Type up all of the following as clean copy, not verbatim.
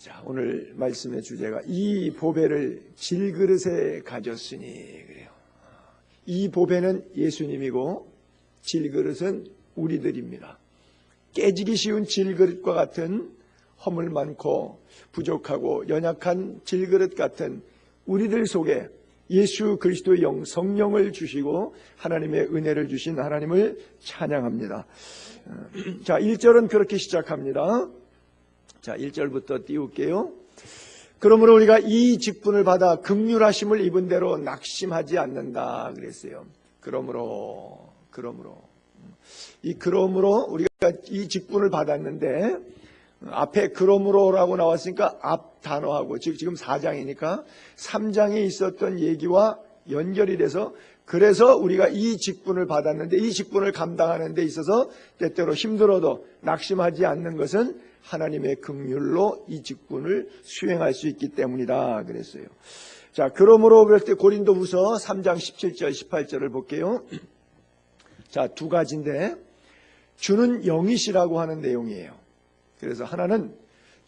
자, 오늘 말씀의 주제가 이 보배를 질그릇에 가졌으니 그래요. 이 보배는 예수님이고 질그릇은 우리들입니다. 깨지기 쉬운 질그릇과 같은 허물 많고 부족하고 연약한 질그릇 같은 우리들 속에 예수 그리스도의 영 성령을 주시고 하나님의 은혜를 주신 하나님을 찬양합니다. 자, 1절은 그렇게 시작합니다. 자, 1절부터 띄울게요. 그러므로 우리가 이 직분을 받아 긍휼하심을 입은 대로 낙심하지 않는다 그랬어요. 그러므로 우리가 이 직분을 받았는데 앞에 그러므로라고 나왔으니까 앞 단어하고 지금 4장이니까 3장에 있었던 얘기와 연결이 돼서 그래서 우리가 이 직분을 받았는데 이 직분을 감당하는 데 있어서 때때로 힘들어도 낙심하지 않는 것은 하나님의 긍휼로 이 직분을 수행할 수 있기 때문이다 그랬어요. 자, 그러므로 그럴 때 고린도후서 3장 17절 18절을 볼게요. 자, 두 가지인데 주는 영이시라고 하는 내용이에요. 그래서 하나는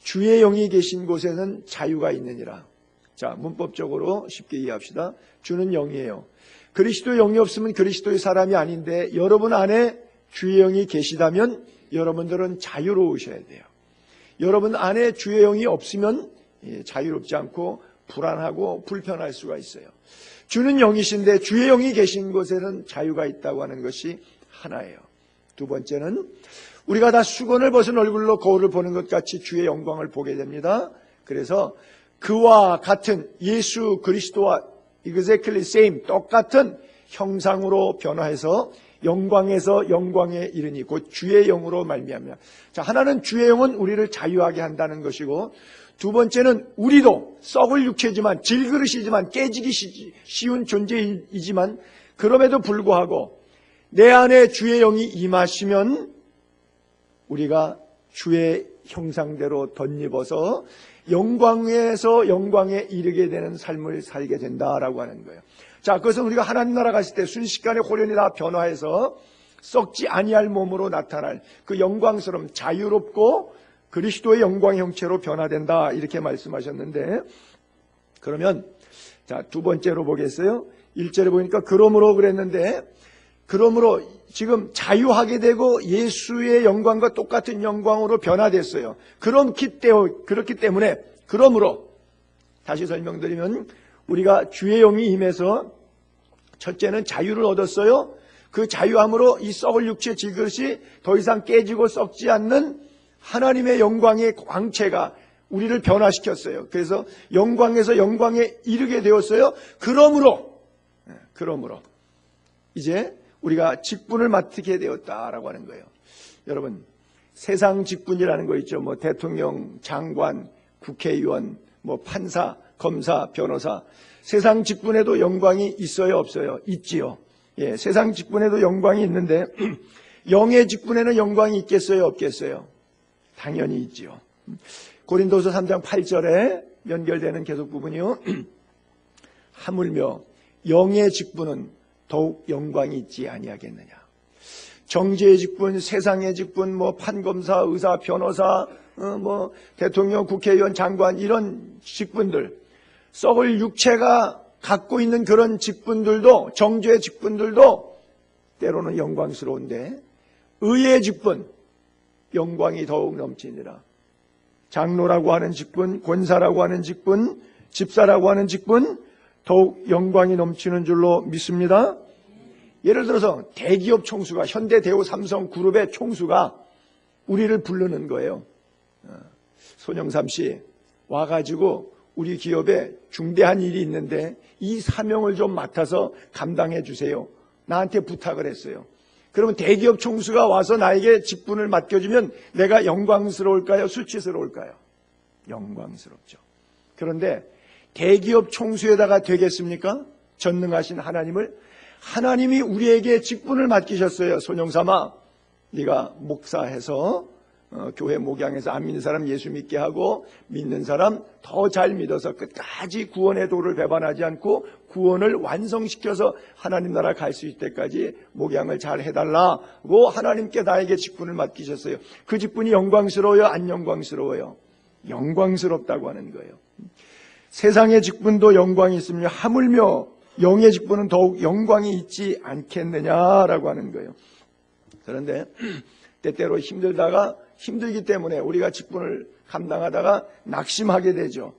주의 영이 계신 곳에는 자유가 있느니라. 자, 문법적으로 쉽게 이해합시다. 주는 영이에요. 그리스도의 영이 없으면 그리스도의 사람이 아닌데 여러분 안에 주의 영이 계시다면 여러분들은 자유로우셔야 돼요. 여러분 안에 주의 영이 없으면 자유롭지 않고 불안하고 불편할 수가 있어요. 주는 영이신데 주의 영이 계신 곳에는 자유가 있다고 하는 것이 하나예요. 두 번째는 우리가 다 수건을 벗은 얼굴로 거울을 보는 것 같이 주의 영광을 보게 됩니다. 그래서 그와 같은 예수 그리스도와 exactly same 똑같은 형상으로 변화해서 영광에서 영광에 이르니 곧 주의 영으로 말미암아. 자, 하나는 주의 영은 우리를 자유하게 한다는 것이고 두 번째는 우리도 썩을 육체지만 질그릇이지만 깨지기 쉬운 존재이지만 그럼에도 불구하고 내 안에 주의 영이 임하시면 우리가 주의 형상대로 덧입어서 영광에서 영광에 이르게 되는 삶을 살게 된다라고 하는 거예요. 자, 그것은 우리가 하나님 나라 갔을 때 순식간에 홀연히 다 변화해서 썩지 아니할 몸으로 나타날 그 영광스러움, 자유롭고 그리스도의 영광 형체로 변화된다 이렇게 말씀하셨는데 그러면 자, 두 번째로 보겠어요. 1절에 보니까 그러므로 그랬는데 그러므로 지금 자유하게 되고 예수의 영광과 똑같은 영광으로 변화됐어요. 그렇기 때문에 그러므로 다시 설명드리면 우리가 주의 영이 임해서 첫째는 자유를 얻었어요. 그 자유함으로 이 썩을 육체 질그릇이 더 이상 깨지고 썩지 않는 하나님의 영광의 광채가 우리를 변화시켰어요. 그래서 영광에서 영광에 이르게 되었어요. 그러므로 이제 우리가 직분을 맡게 되었다라고 하는 거예요. 여러분, 세상 직분이라는 거 있죠. 뭐 대통령, 장관, 국회의원, 뭐 판사, 검사, 변호사. 세상 직분에도 영광이 있어요, 없어요? 있지요. 예, 세상 직분에도 영광이 있는데 영의 직분에는 영광이 있겠어요, 없겠어요? 당연히 있지요. 고린도서 3장 8절에 연결되는 계속 부분이요. 하물며 영의 직분은 더욱 영광이 있지 아니하겠느냐. 정죄의 직분, 세상의 직분, 뭐 판검사, 의사, 변호사, 뭐 대통령, 국회의원, 장관 이런 직분들, 썩을 육체가 갖고 있는 그런 직분들도 정죄의 직분들도 때로는 영광스러운데 의의 직분, 영광이 더욱 넘치니라. 장로라고 하는 직분, 권사라고 하는 직분, 집사라고 하는 직분 더욱 영광이 넘치는 줄로 믿습니다. 예를 들어서 대기업 총수가 현대대우 삼성그룹의 총수가 우리를 부르는 거예요. 손영삼 씨 와가지고 우리 기업에 중대한 일이 있는데 이 사명을 좀 맡아서 감당해 주세요. 나한테 부탁을 했어요. 그러면 대기업 총수가 와서 나에게 직분을 맡겨주면 내가 영광스러울까요? 수치스러울까요? 영광스럽죠. 그런데 대기업 총수에다가 되겠습니까? 전능하신 하나님이 우리에게 직분을 맡기셨어요. 손영삼아, 네가 목사해서 교회 목양해서 안 믿는 사람 예수 믿게 하고 믿는 사람 더 잘 믿어서 끝까지 구원의 도를 배반하지 않고 구원을 완성시켜서 하나님 나라 갈 수 있을 때까지 목양을 잘 해달라고 하나님께 나에게 직분을 맡기셨어요. 그 직분이 영광스러워요? 안 영광스러워요? 영광스럽다고 하는 거예요. 세상의 직분도 영광이 있으며 하물며 영의 직분은 더욱 영광이 있지 않겠느냐라고 하는 거예요. 그런데 때때로 힘들기 때문에 우리가 직분을 감당하다가 낙심하게 되죠.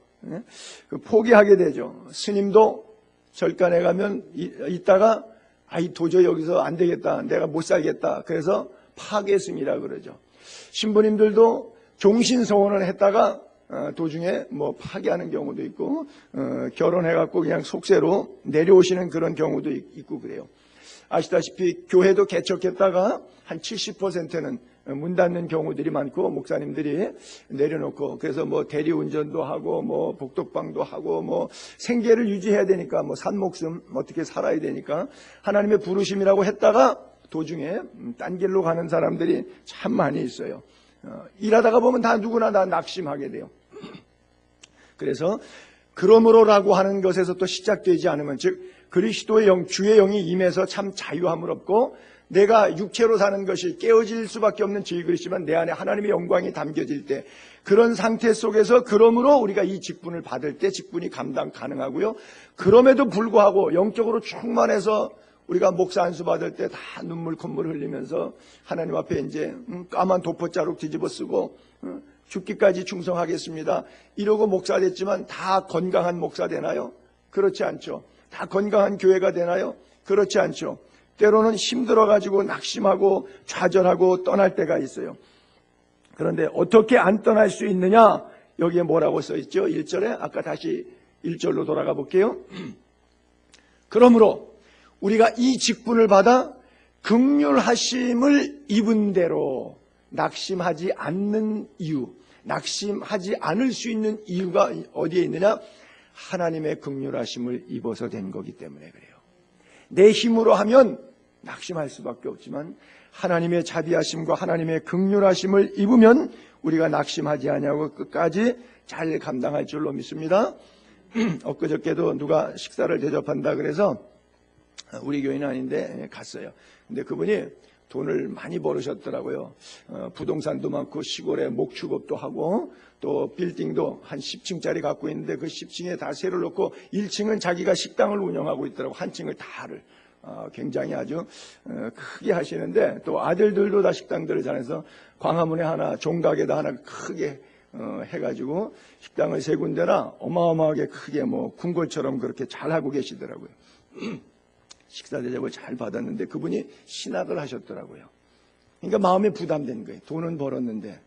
포기하게 되죠. 스님도 절간에 가면 있다가 도저히 여기서 안 되겠다. 내가 못 살겠다. 그래서 파괴승이라 그러죠. 신부님들도 종신서원을 했다가 도중에 파괴하는 경우도 있고 결혼해갖고 그냥 속세로 내려오시는 그런 경우도 있고 그래요. 아시다시피 교회도 개척했다가 한 70%는 문 닫는 경우들이 많고 목사님들이 내려놓고 그래서 대리운전도 하고 복덕방도 하고 생계를 유지해야 되니까 산 목숨 어떻게 살아야 되니까 하나님의 부르심이라고 했다가 도중에 딴 길로 가는 사람들이 참 많이 있어요. 일하다가 보면 다 누구나 다 낙심하게 돼요. 그래서 그러므로라고 하는 것에서 또 시작되지 않으면 즉 그리스도의 영, 주의 영이 임해서 참 자유함을 얻고 내가 육체로 사는 것이 깨어질 수밖에 없는 질그릇이지만 내 안에 하나님의 영광이 담겨질 때 그런 상태 속에서 그러므로 우리가 이 직분을 받을 때 직분이 감당 가능하고요. 그럼에도 불구하고 영적으로 충만해서 우리가 목사 안수 받을 때 다 눈물 콧물 흘리면서 하나님 앞에 이제 까만 도포자룩 뒤집어 쓰고 죽기까지 충성하겠습니다. 이러고 목사 됐지만 다 건강한 목사 되나요? 그렇지 않죠. 다 건강한 교회가 되나요? 그렇지 않죠. 때로는 힘들어가지고 낙심하고 좌절하고 떠날 때가 있어요. 그런데 어떻게 안 떠날 수 있느냐? 여기에 뭐라고 써있죠? 1절에 아까 다시 1절로 돌아가 볼게요. 그러므로 우리가 이 직분을 받아 긍휼하심을 입은 대로 낙심하지 않는 이유, 낙심하지 않을 수 있는 이유가 어디에 있느냐? 하나님의 긍휼하심을 입어서 된 거기 때문에 그래요. 내 힘으로 하면 낙심할 수밖에 없지만 하나님의 자비하심과 하나님의 긍휼하심을 입으면 우리가 낙심하지 아니하고 끝까지 잘 감당할 줄로 믿습니다. 엊그저께도 누가 식사를 대접한다 그래서 우리 교인은 아닌데 갔어요. 근데 그분이 돈을 많이 벌으셨더라고요. 부동산도 많고 시골에 목축업도 하고 또 빌딩도 한 10층짜리 갖고 있는데 그 10층에 다 세를 놓고 1층은 자기가 식당을 운영하고 있더라고. 한 층을 다를 굉장히 아주 크게 하시는데 또 아들들도 다 식당들을 잘해서 광화문에 하나 종각에다 하나 크게 해가지고 식당을 세 군데나 어마어마하게 크게 궁궐처럼 그렇게 잘하고 계시더라고요. 식사 대접을 잘 받았는데 그분이 신학을 하셨더라고요. 그러니까 마음에 부담된 거예요. 돈은 벌었는데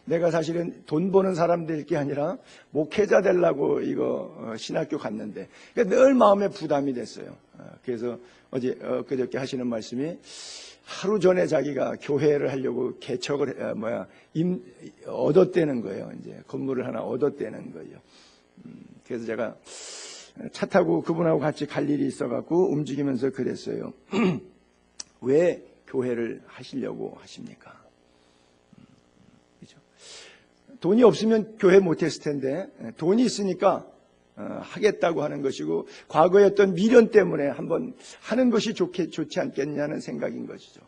내가 사실은 돈 버는 사람 될 게 아니라 목회자 되려고 이거 신학교 갔는데 그러니까 늘 마음에 부담이 됐어요. 그래서 그저께 하시는 말씀이 하루 전에 자기가 교회를 하려고 개척을 얻었다는 거예요. 이제 건물을 하나 얻었다는 거예요. 그래서 제가 차 타고 그분하고 같이 갈 일이 있어갖고 움직이면서 그랬어요. 왜 교회를 하시려고 하십니까? 그렇죠? 돈이 없으면 교회 못했을 텐데 돈이 있으니까 하겠다고 하는 것이고 과거의 어떤 미련 때문에 한번 하는 것이 좋지 않겠냐는 생각인 것이죠.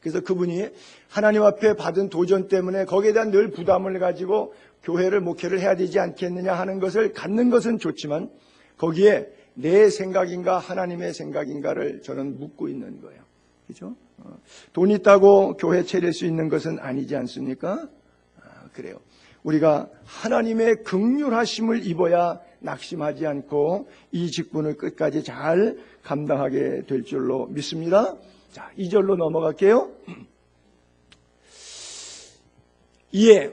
그래서 그분이 하나님 앞에 받은 도전 때문에 거기에 대한 늘 부담을 가지고 교회를 목회를 해야 되지 않겠느냐 하는 것을 갖는 것은 좋지만 거기에 내 생각인가 하나님의 생각인가를 저는 묻고 있는 거예요. 그렇죠? 돈 있다고 교회 차릴 수 있는 것은 아니지 않습니까? 그래요. 우리가 하나님의 긍휼하심을 입어야 낙심하지 않고 이 직분을 끝까지 잘 감당하게 될 줄로 믿습니다. 자, 2절로 넘어갈게요. 이에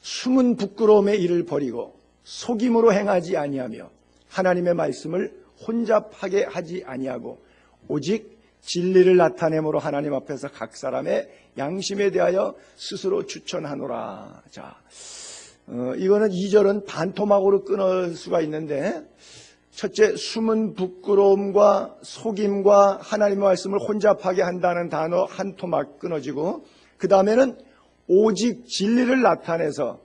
숨은 부끄러움의 일을 버리고 속임으로 행하지 아니하며 하나님의 말씀을 혼잡하게 하지 아니하고 오직 진리를 나타내므로 하나님 앞에서 각 사람의 양심에 대하여 스스로 추천하노라. 자, 이거는 2절은 반토막으로 끊을 수가 있는데 첫째, 숨은 부끄러움과 속임과 하나님의 말씀을 혼잡하게 한다는 단어 한 토막 끊어지고 그 다음에는 오직 진리를 나타내서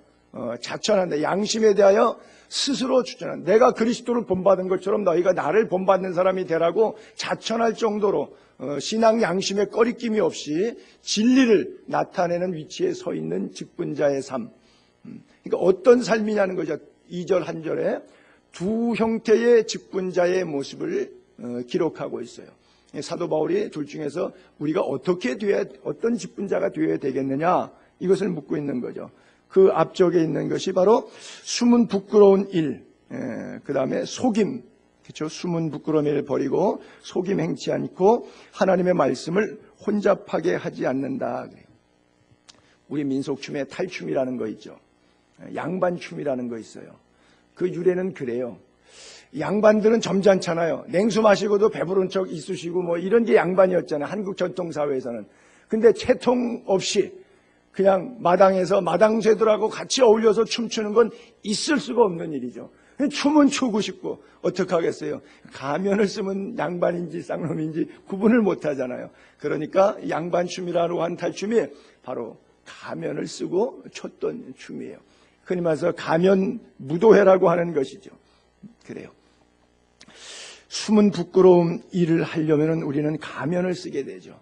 자천한다. 양심에 대하여 스스로 추천한다. 내가 그리스도를 본받은 것처럼 너희가 나를 본받는 사람이 되라고 자천할 정도로 신앙 양심에 꺼리낌이 없이 진리를 나타내는 위치에 서 있는 직분자의 삶. 그러니까 어떤 삶이냐는 거죠. 2절 한 절에 두 형태의 직분자의 모습을 기록하고 있어요. 사도 바울이 둘 중에서 우리가 어떤 직분자가 되어야 되겠느냐, 이것을 묻고 있는 거죠. 그 앞쪽에 있는 것이 바로 숨은 부끄러운 일, 그 다음에 속임, 그렇죠? 숨은 부끄러운 일을 버리고 속임 행치 않고 하나님의 말씀을 혼잡하게 하지 않는다. 우리 민속춤에 탈춤이라는 거 있죠. 양반춤이라는 거 있어요. 그 유래는 그래요. 양반들은 점잖잖아요. 냉수 마시고도 배부른 척 있으시고 뭐 이런 게 양반이었잖아요. 한국 전통사회에서는. 근데 채통 없이 그냥 마당에서 마당새들하고 같이 어울려서 춤추는 건 있을 수가 없는 일이죠. 춤은 추고 싶고 어떻게 하겠어요. 가면을 쓰면 양반인지 쌍놈인지 구분을 못 하잖아요. 그러니까 양반춤이라고 하는 탈춤이 바로 가면을 쓰고 췄던 춤이에요. 흔히 말해서 가면 무도회라고 하는 것이죠. 그래요. 숨은 부끄러움 일을 하려면 우리는 가면을 쓰게 되죠.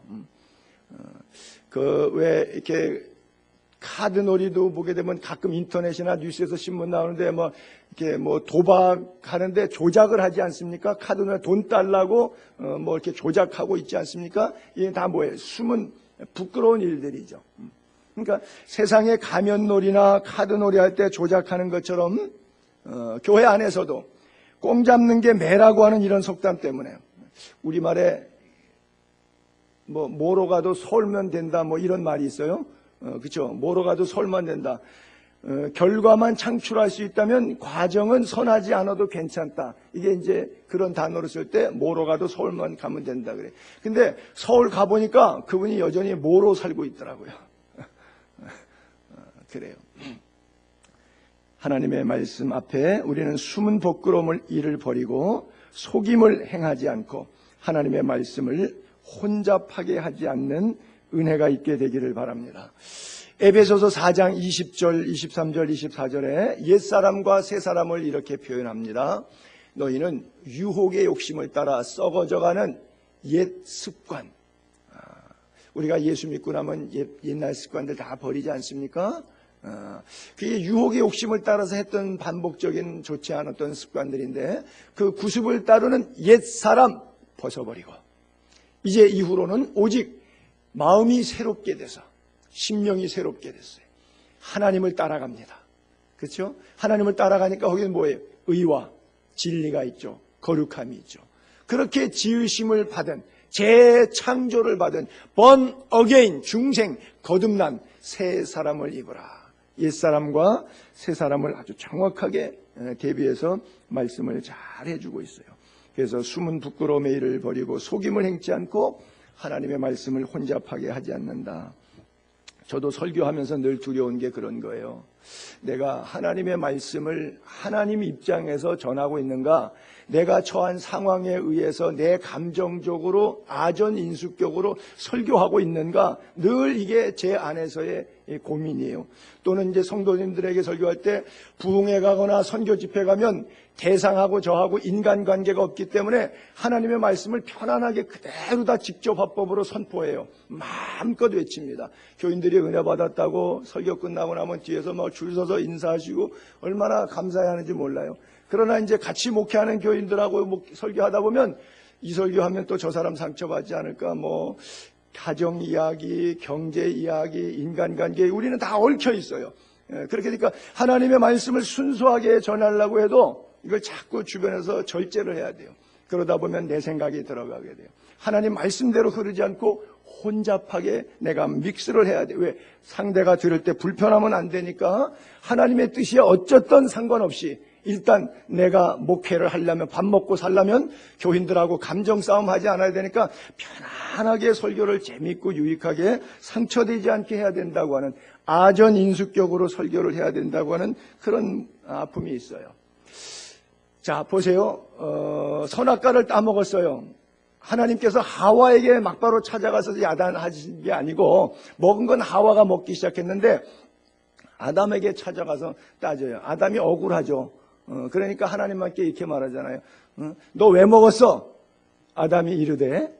왜 이렇게 카드놀이도 보게 되면 가끔 인터넷이나 뉴스에서 신문 나오는데 이렇게 도박하는데 조작을 하지 않습니까? 카드놀이 돈 달라고 이렇게 조작하고 있지 않습니까? 이게 다 뭐예요? 숨은 부끄러운 일들이죠. 그러니까 세상에 가면놀이나 카드놀이 할 때 조작하는 것처럼 교회 안에서도 꽁 잡는 게 매라고 하는 이런 속담 때문에 우리말에 뭐로 가도 서울면 된다 이런 말이 있어요. 그렇죠? 뭐로 가도 서울면 된다. 결과만 창출할 수 있다면 과정은 선하지 않아도 괜찮다. 이게 이제 그런 단어를 쓸 때 뭐로 가도 서울만 가면 된다 그래. 근데 서울 가보니까 그분이 여전히 뭐로 살고 있더라고요. 그래요. 하나님의 말씀 앞에 우리는 숨은 부끄러움을 일을 버리고 속임을 행하지 않고 하나님의 말씀을 혼잡하게 하지 않는 은혜가 있게 되기를 바랍니다. 에베소서 4장 20절, 23절, 24절에 옛사람과 새사람을 이렇게 표현합니다. 너희는 유혹의 욕심을 따라 썩어져가는 옛 습관. 우리가 예수 믿고 나면 옛날 습관들 다 버리지 않습니까? 그게 유혹의 욕심을 따라서 했던 반복적인 좋지 않았던 습관들인데 그 구습을 따르는 옛사람 벗어버리고 이제 이후로는 오직 마음이 새롭게 돼서 심령이 새롭게 됐어요. 하나님을 따라갑니다. 그렇죠? 하나님을 따라가니까 거기는 뭐예요? 의와 진리가 있죠. 거룩함이 있죠. 그렇게 지으심을 받은 재창조를 받은 born again 중생 거듭난 새 사람을 입으라. 옛사람과 새사람을 아주 정확하게 대비해서 말씀을 잘 해주고 있어요. 그래서 숨은 부끄러움의 일을 버리고 속임을 행치 않고 하나님의 말씀을 혼잡하게 하지 않는다. 저도 설교하면서 늘 두려운 게 그런 거예요. 내가 하나님의 말씀을 하나님 입장에서 전하고 있는가, 내가 처한 상황에 의해서 내 감정적으로 아전인수격으로 설교하고 있는가, 늘 이게 제 안에서의 고민이에요. 또는 이제 성도님들에게 설교할 때 부흥회 가거나 선교 집회 가면 대상하고 저하고 인간관계가 없기 때문에 하나님의 말씀을 편안하게 그대로 다 직접 화법으로 선포해요. 마음껏 외칩니다. 교인들이 은혜 받았다고 설교 끝나고 나면 뒤에서 줄 서서 인사하시고 얼마나 감사해하는지 몰라요. 그러나 이제 같이 목회하는 교인들하고 설교하다 보면 이 설교하면 또 저 사람 상처받지 않을까, 가정 이야기, 경제 이야기, 인간관계, 우리는 다 얽혀 있어요. 그렇게 되니까 하나님의 말씀을 순수하게 전하려고 해도 이걸 자꾸 주변에서 절제를 해야 돼요. 그러다 보면 내 생각이 들어가게 돼요. 하나님 말씀대로 흐르지 않고 혼잡하게 내가 믹스를 해야 돼요. 왜? 상대가 들을 때 불편하면 안 되니까 하나님의 뜻이 어쨌든 상관없이 일단 내가 목회를 하려면, 밥 먹고 살려면 교인들하고 감정 싸움 하지 않아야 되니까 편안하게 설교를 재밌고 유익하게 상처되지 않게 해야 된다고 하는, 아전인수격으로 설교를 해야 된다고 하는 그런 아픔이 있어요. 자, 보세요. 선악과를 따먹었어요. 하나님께서 하와에게 막바로 찾아가서 야단하신 게 아니고 먹은 건 하와가 먹기 시작했는데 아담에게 찾아가서 따져요. 아담이 억울하죠. 그러니까 하나님께 이렇게 말하잖아요. 너 왜 먹었어? 아담이 이르되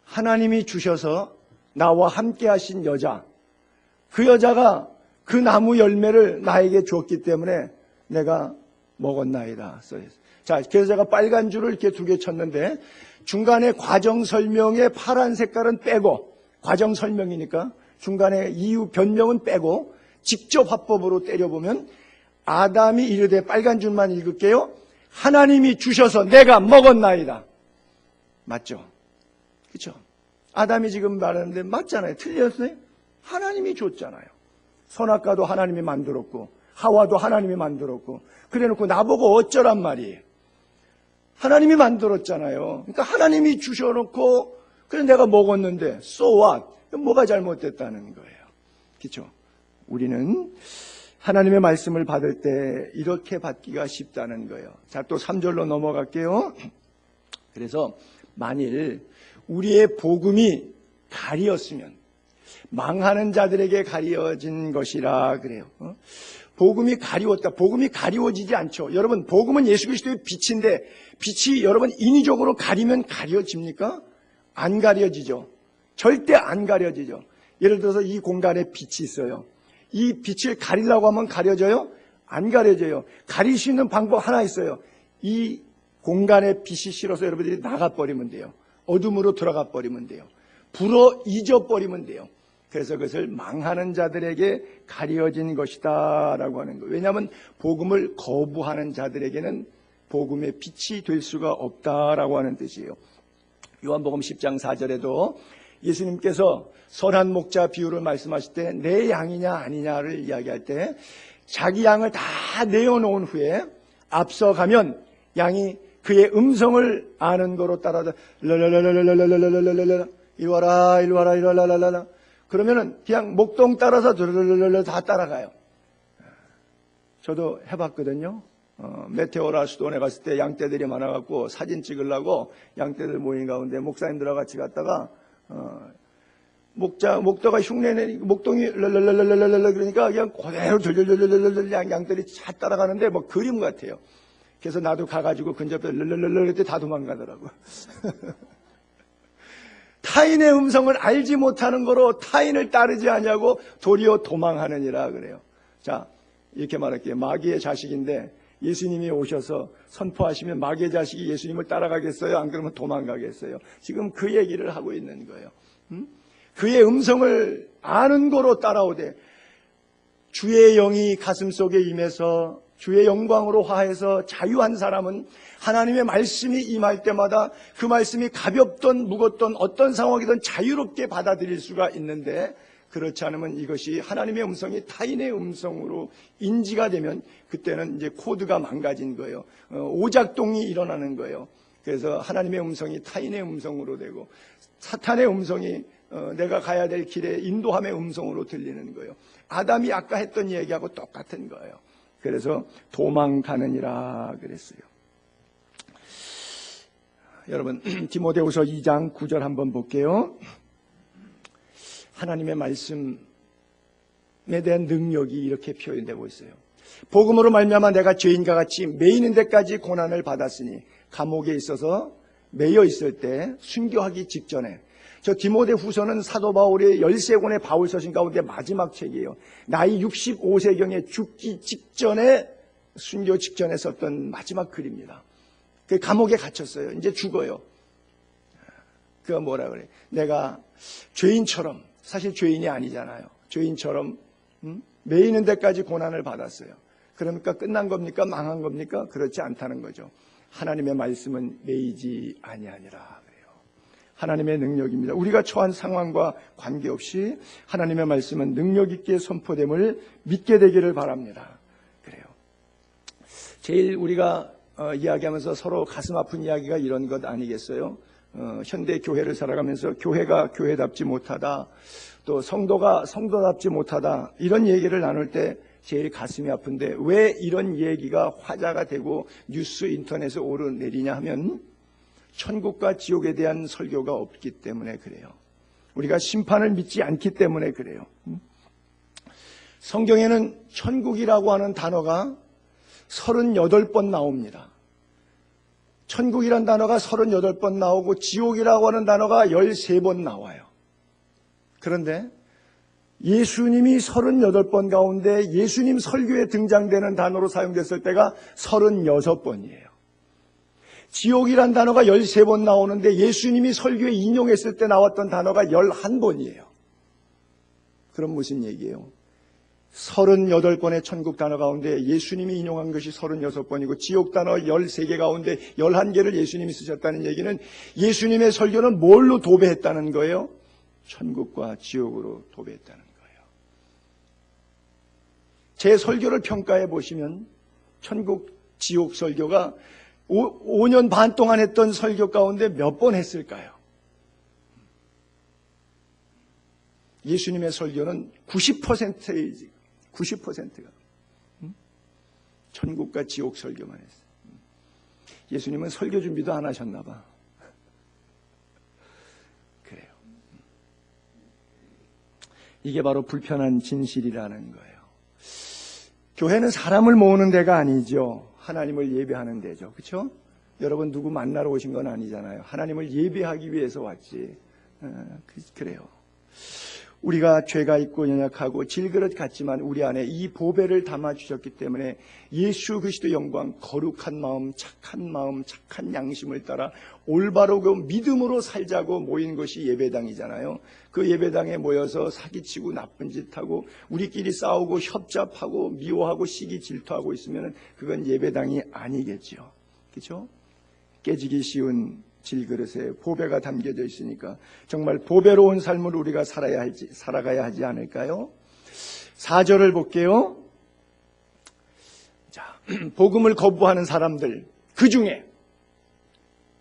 하나님이 주셔서 나와 함께 하신 여자, 그 여자가 그 나무 열매를 나에게 주었기 때문에 내가 먹었나이다. 자, 그래서 제가 빨간 줄을 이렇게 2개 쳤는데 중간에 과정 설명에 파란 색깔은 빼고, 과정 설명이니까 중간에 이유 변명은 빼고 직접 화법으로 때려보면 아담이 이르되, 빨간 줄만 읽을게요. 하나님이 주셔서 내가 먹었나이다. 맞죠? 그렇죠? 아담이 지금 말하는데 맞잖아요. 틀렸어요? 하나님이 줬잖아요. 선악과도 하나님이 만들었고 하와도 하나님이 만들었고, 그래놓고 나보고 어쩌란 말이에요. 하나님이 만들었잖아요. 그러니까 하나님이 주셔놓고 그래서 내가 먹었는데 so what? 뭐가 잘못됐다는 거예요. 그렇죠? 우리는 하나님의 말씀을 받을 때 이렇게 받기가 쉽다는 거예요. 자, 또 3절로 넘어갈게요. 그래서 만일 우리의 복음이 가리었으면 망하는 자들에게 가리워진 것이라 그래요. 복음이 가리웠다. 복음이 가리워지지 않죠. 여러분, 복음은 예수 그리스도의 빛인데 빛이 여러분 인위적으로 가리면 가려집니까? 안 가려지죠. 절대 안 가려지죠. 예를 들어서 이 공간에 빛이 있어요. 이 빛을 가리려고 하면 가려져요? 안 가려져요. 가릴 수 있는 방법 하나 있어요. 이 공간에 빛이 싫어서 여러분들이 나가버리면 돼요. 어둠으로 들어가 버리면 돼요. 불어 잊어버리면 돼요. 그래서 그것을 망하는 자들에게 가려진 것이다 라고 하는 거예요. 왜냐하면 복음을 거부하는 자들에게는 복음의 빛이 될 수가 없다라고 하는 뜻이에요. 요한복음 10장 4절에도 예수님께서 선한 목자 비유를 말씀하실 때 내 양이냐 아니냐를 이야기할 때 자기 양을 다 내어놓은 후에 앞서가면 양이 그의 음성을 아는 거로 따라서 이리 와라 이리 와라 이리 와라 그러면은 그냥 목동 따라서 다 따라가요. 저도 해봤거든요. 메테오라 수도원에 갔을 때 양떼들이 많아갖고 사진 찍으려고 양떼들 모인 가운데 목사님들하고 같이 갔다가 목도가 흉내내니 목동이 랄랄랄랄랄랄 그러니까 그냥 그대로 들들들들들 양들이 차 따라가는데 뭐 그림 같아요. 그래서 나도 가가지고 근접해 랄랄랄랄 때 다 도망가더라고. 타인의 음성을 알지 못하는 거로 타인을 따르지 않냐고 도리어 도망하느니라 그래요. 자, 이렇게 말할게요. 마귀의 자식인데 예수님이 오셔서 선포하시면 마귀의 자식이 예수님을 따라가겠어요? 안 그러면 도망가겠어요? 지금 그 얘기를 하고 있는 거예요. 그의 음성을 아는 거로 따라오되 주의 영이 가슴속에 임해서 주의 영광으로 화해서 자유한 사람은 하나님의 말씀이 임할 때마다 그 말씀이 가볍던 무겁던 어떤 상황이든 자유롭게 받아들일 수가 있는데, 그렇지 않으면 이것이 하나님의 음성이 타인의 음성으로 인지가 되면 그때는 이제 코드가 망가진 거예요. 오작동이 일어나는 거예요. 그래서 하나님의 음성이 타인의 음성으로 되고 사탄의 음성이 내가 가야 될 길에 인도함의 음성으로 들리는 거예요. 아담이 아까 했던 얘기하고 똑같은 거예요. 그래서 도망가느니라 그랬어요. 여러분, 디모데후서 2장 9절 한번 볼게요. 하나님의 말씀에 대한 능력이 이렇게 표현되고 있어요. 복음으로 말미암아 내가 죄인과 같이 매이는 데까지 고난을 받았으니 감옥에 있어서 매여 있을 때 순교하기 직전에, 저 디모데후서는 사도 바울의 13권의 바울서신 가운데 마지막 책이에요. 나이 65세경에 죽기 직전에, 순교 직전에 썼던 마지막 글입니다. 그 감옥에 갇혔어요. 이제 죽어요. 그가 뭐라 그래? 내가 죄인처럼, 사실 죄인이 아니잖아요. 죄인처럼 매이는 데까지 고난을 받았어요. 그러니까 끝난 겁니까? 망한 겁니까? 그렇지 않다는 거죠. 하나님의 말씀은 매이지 아니하니라. 하나님의 능력입니다. 우리가 처한 상황과 관계없이 하나님의 말씀은 능력 있게 선포됨을 믿게 되기를 바랍니다. 그래요. 제일 우리가 이야기하면서 서로 가슴 아픈 이야기가 이런 것 아니겠어요? 현대 교회를 살아가면서 교회가 교회답지 못하다, 또 성도가 성도답지 못하다, 이런 얘기를 나눌 때 제일 가슴이 아픈데 왜 이런 얘기가 화제가 되고 뉴스 인터넷에 오르내리냐 하면 천국과 지옥에 대한 설교가 없기 때문에 그래요. 우리가 심판을 믿지 않기 때문에 그래요. 성경에는 천국이라고 하는 단어가 38번 나옵니다. 천국이란 단어가 38번 나오고 지옥이라고 하는 단어가 13번 나와요. 그런데 예수님이 38번 가운데 예수님 설교에 등장되는 단어로 사용됐을 때가 36번이에요. 지옥이란 단어가 13번 나오는데 예수님이 설교에 인용했을 때 나왔던 단어가 11번이에요. 그럼 무슨 얘기예요? 38번의 천국 단어 가운데 예수님이 인용한 것이 36번이고 지옥 단어 13개 가운데 11개를 예수님이 쓰셨다는 얘기는 예수님의 설교는 뭘로 도배했다는 거예요? 천국과 지옥으로 도배했다는 거예요. 제 설교를 평가해 보시면 천국, 지옥 설교가 5년 반 동안 했던 설교 가운데 몇 번 했을까요? 예수님의 설교는 90%가 천국과 지옥 설교만 했어요. 예수님은 설교 준비도 안 하셨나 봐. 그래요. 이게 바로 불편한 진실이라는 거예요. 교회는 사람을 모으는 데가 아니죠. 하나님을 예배하는 데죠. 그렇죠? 여러분 누구 만나러 오신 건 아니잖아요. 하나님을 예배하기 위해서 왔지. 그래요. 우리가 죄가 있고 연약하고 질그릇 같지만 우리 안에 이 보배를 담아주셨기 때문에 예수 그리스도 영광, 거룩한 마음, 착한 양심을 따라 올바로 그 믿음으로 살자고 모인 것이 예배당이잖아요. 그 예배당에 모여서 사기치고 나쁜 짓하고 우리끼리 싸우고 협잡하고 미워하고 시기 질투하고 있으면 그건 예배당이 아니겠죠. 그렇죠? 깨지기 쉬운 질그릇에 보배가 담겨져 있으니까 정말 보배로운 삶을 우리가 살아가야 하지 않을까요? 4절을 볼게요. 자, 복음을 거부하는 사람들, 그 중에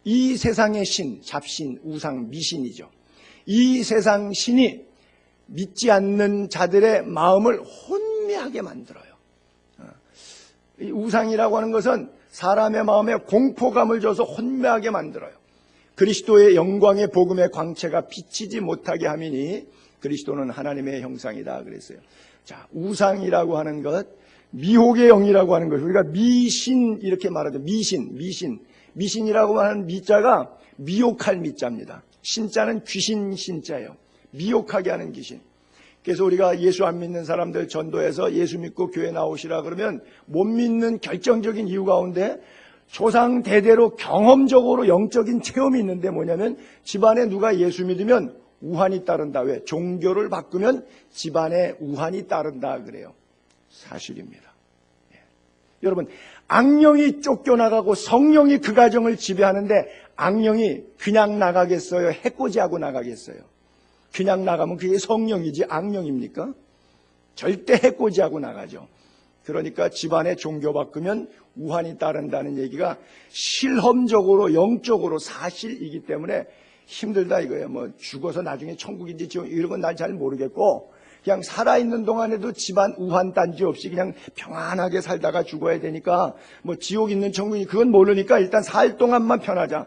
이 세상의 신, 잡신, 우상, 미신이죠. 이 세상 신이 믿지 않는 자들의 마음을 혼미하게 만들어요. 이 우상이라고 하는 것은 사람의 마음에 공포감을 줘서 혼미하게 만들어요. 그리스도의 영광의 복음의 광채가 비치지 못하게 함이니 그리스도는 하나님의 형상이다 그랬어요. 자, 우상이라고 하는 것, 미혹의 영이라고 하는 것, 우리가 미신 이렇게 말하죠. 미신이라고 하는 미자가 미혹할 미자입니다. 신자는 귀신 신자예요. 미혹하게 하는 귀신. 그래서 우리가 예수 안 믿는 사람들 전도해서 예수 믿고 교회 나오시라 그러면 못 믿는 결정적인 이유 가운데 조상 대대로 경험적으로 영적인 체험이 있는데 뭐냐면 집안에 누가 예수 믿으면 우환이 따른다. 왜? 종교를 바꾸면 집안에 우환이 따른다 그래요. 사실입니다. 예. 여러분, 악령이 쫓겨나가고 성령이 그 가정을 지배하는데 악령이 그냥 나가겠어요? 해코지하고 나가겠어요? 그냥 나가면 그게 성령이지 악령입니까? 절대 해코지하고 나가죠. 그러니까 집안에 종교 바꾸면 우환이 따른다는 얘기가 실험적으로 영적으로 사실이기 때문에 힘들다 이거예요. 뭐 죽어서 나중에 천국인지 지옥 이런 건 난 잘 모르겠고 그냥 살아있는 동안에도 집안 우환 단지 없이 그냥 평안하게 살다가 죽어야 되니까 뭐 지옥 있는 천국이 그건 모르니까 일단 살 동안만 편하자.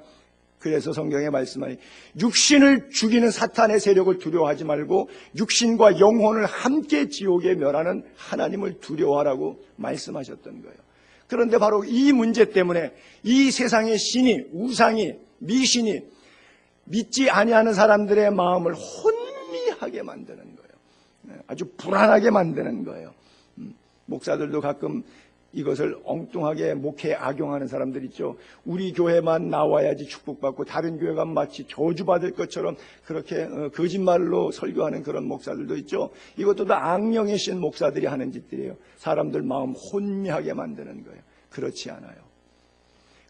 그래서 성경에 말씀하니 육신을 죽이는 사탄의 세력을 두려워하지 말고 육신과 영혼을 함께 지옥에 멸하는 하나님을 두려워하라고 말씀하셨던 거예요. 그런데 바로 이 문제 때문에 이 세상의 신이, 우상이, 미신이 믿지 아니하는 사람들의 마음을 혼미하게 만드는 거예요. 아주 불안하게 만드는 거예요. 목사들도 가끔 이것을 엉뚱하게 목회에 악용하는 사람들 있죠. 우리 교회만 나와야지 축복받고 다른 교회가 마치 저주받을 것처럼 그렇게 거짓말로 설교하는 그런 목사들도 있죠. 이것도 다 악령의 신 목사들이 하는 짓들이에요. 사람들 마음 혼미하게 만드는 거예요. 그렇지 않아요.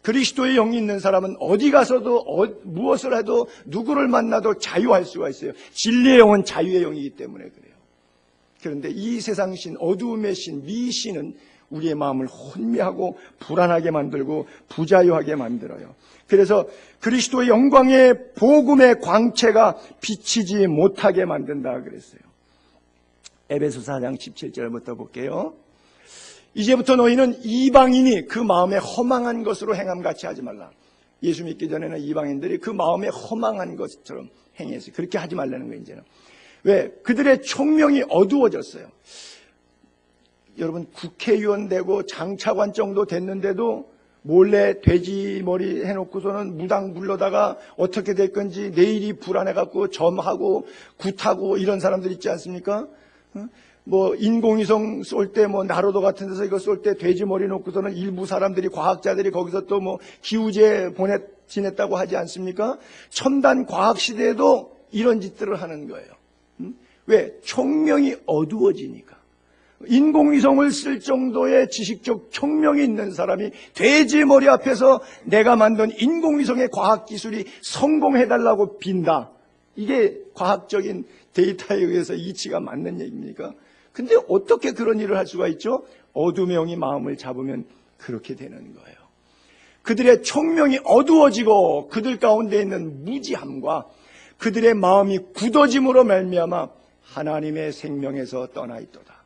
그리스도의 영이 있는 사람은 어디 가서도 무엇을 해도 누구를 만나도 자유할 수가 있어요. 진리의 영은 자유의 영이기 때문에 그래요. 그런데 이 세상 신, 어두움의 신, 미신은 우리의 마음을 혼미하고 불안하게 만들고 부자유하게 만들어요. 그래서 그리스도의 영광의 복음의 광채가 비치지 못하게 만든다 그랬어요. 에베소 4장 17절부터 볼게요. 이제부터 너희는 이방인이 그 마음에 허망한 것으로 행함같이 하지 말라. 예수 믿기 전에는 이방인들이 그 마음에 허망한 것처럼 행했어요. 그렇게 하지 말라는 거예요. 이제는. 왜? 그들의 총명이 어두워졌어요. 여러분, 국회의원 되고 장차관 정도 됐는데도 몰래 돼지머리 해놓고서는 무당 불러다가 어떻게 될 건지 내일이 불안해갖고 점하고 굿하고 이런 사람들 있지 않습니까? 뭐 인공위성 쏠 때 뭐 나로도 같은 데서 이거 쏠 때 돼지 머리 놓고서는 일부 사람들이 과학자들이 거기서 또 뭐 기우제 지냈다고 하지 않습니까? 첨단 과학 시대에도 이런 짓들을 하는 거예요. 왜? 총명이 어두워지니까. 인공위성을 쓸 정도의 지식적 총명이 있는 사람이 돼지 머리 앞에서 내가 만든 인공위성의 과학기술이 성공해달라고 빈다. 이게 과학적인 데이터에 의해서 이치가 맞는 얘기입니까? 근데 어떻게 그런 일을 할 수가 있죠? 어둠의 영이 마음을 잡으면 그렇게 되는 거예요. 그들의 총명이 어두워지고 그들 가운데 있는 무지함과 그들의 마음이 굳어짐으로 말미암아 하나님의 생명에서 떠나 있도다.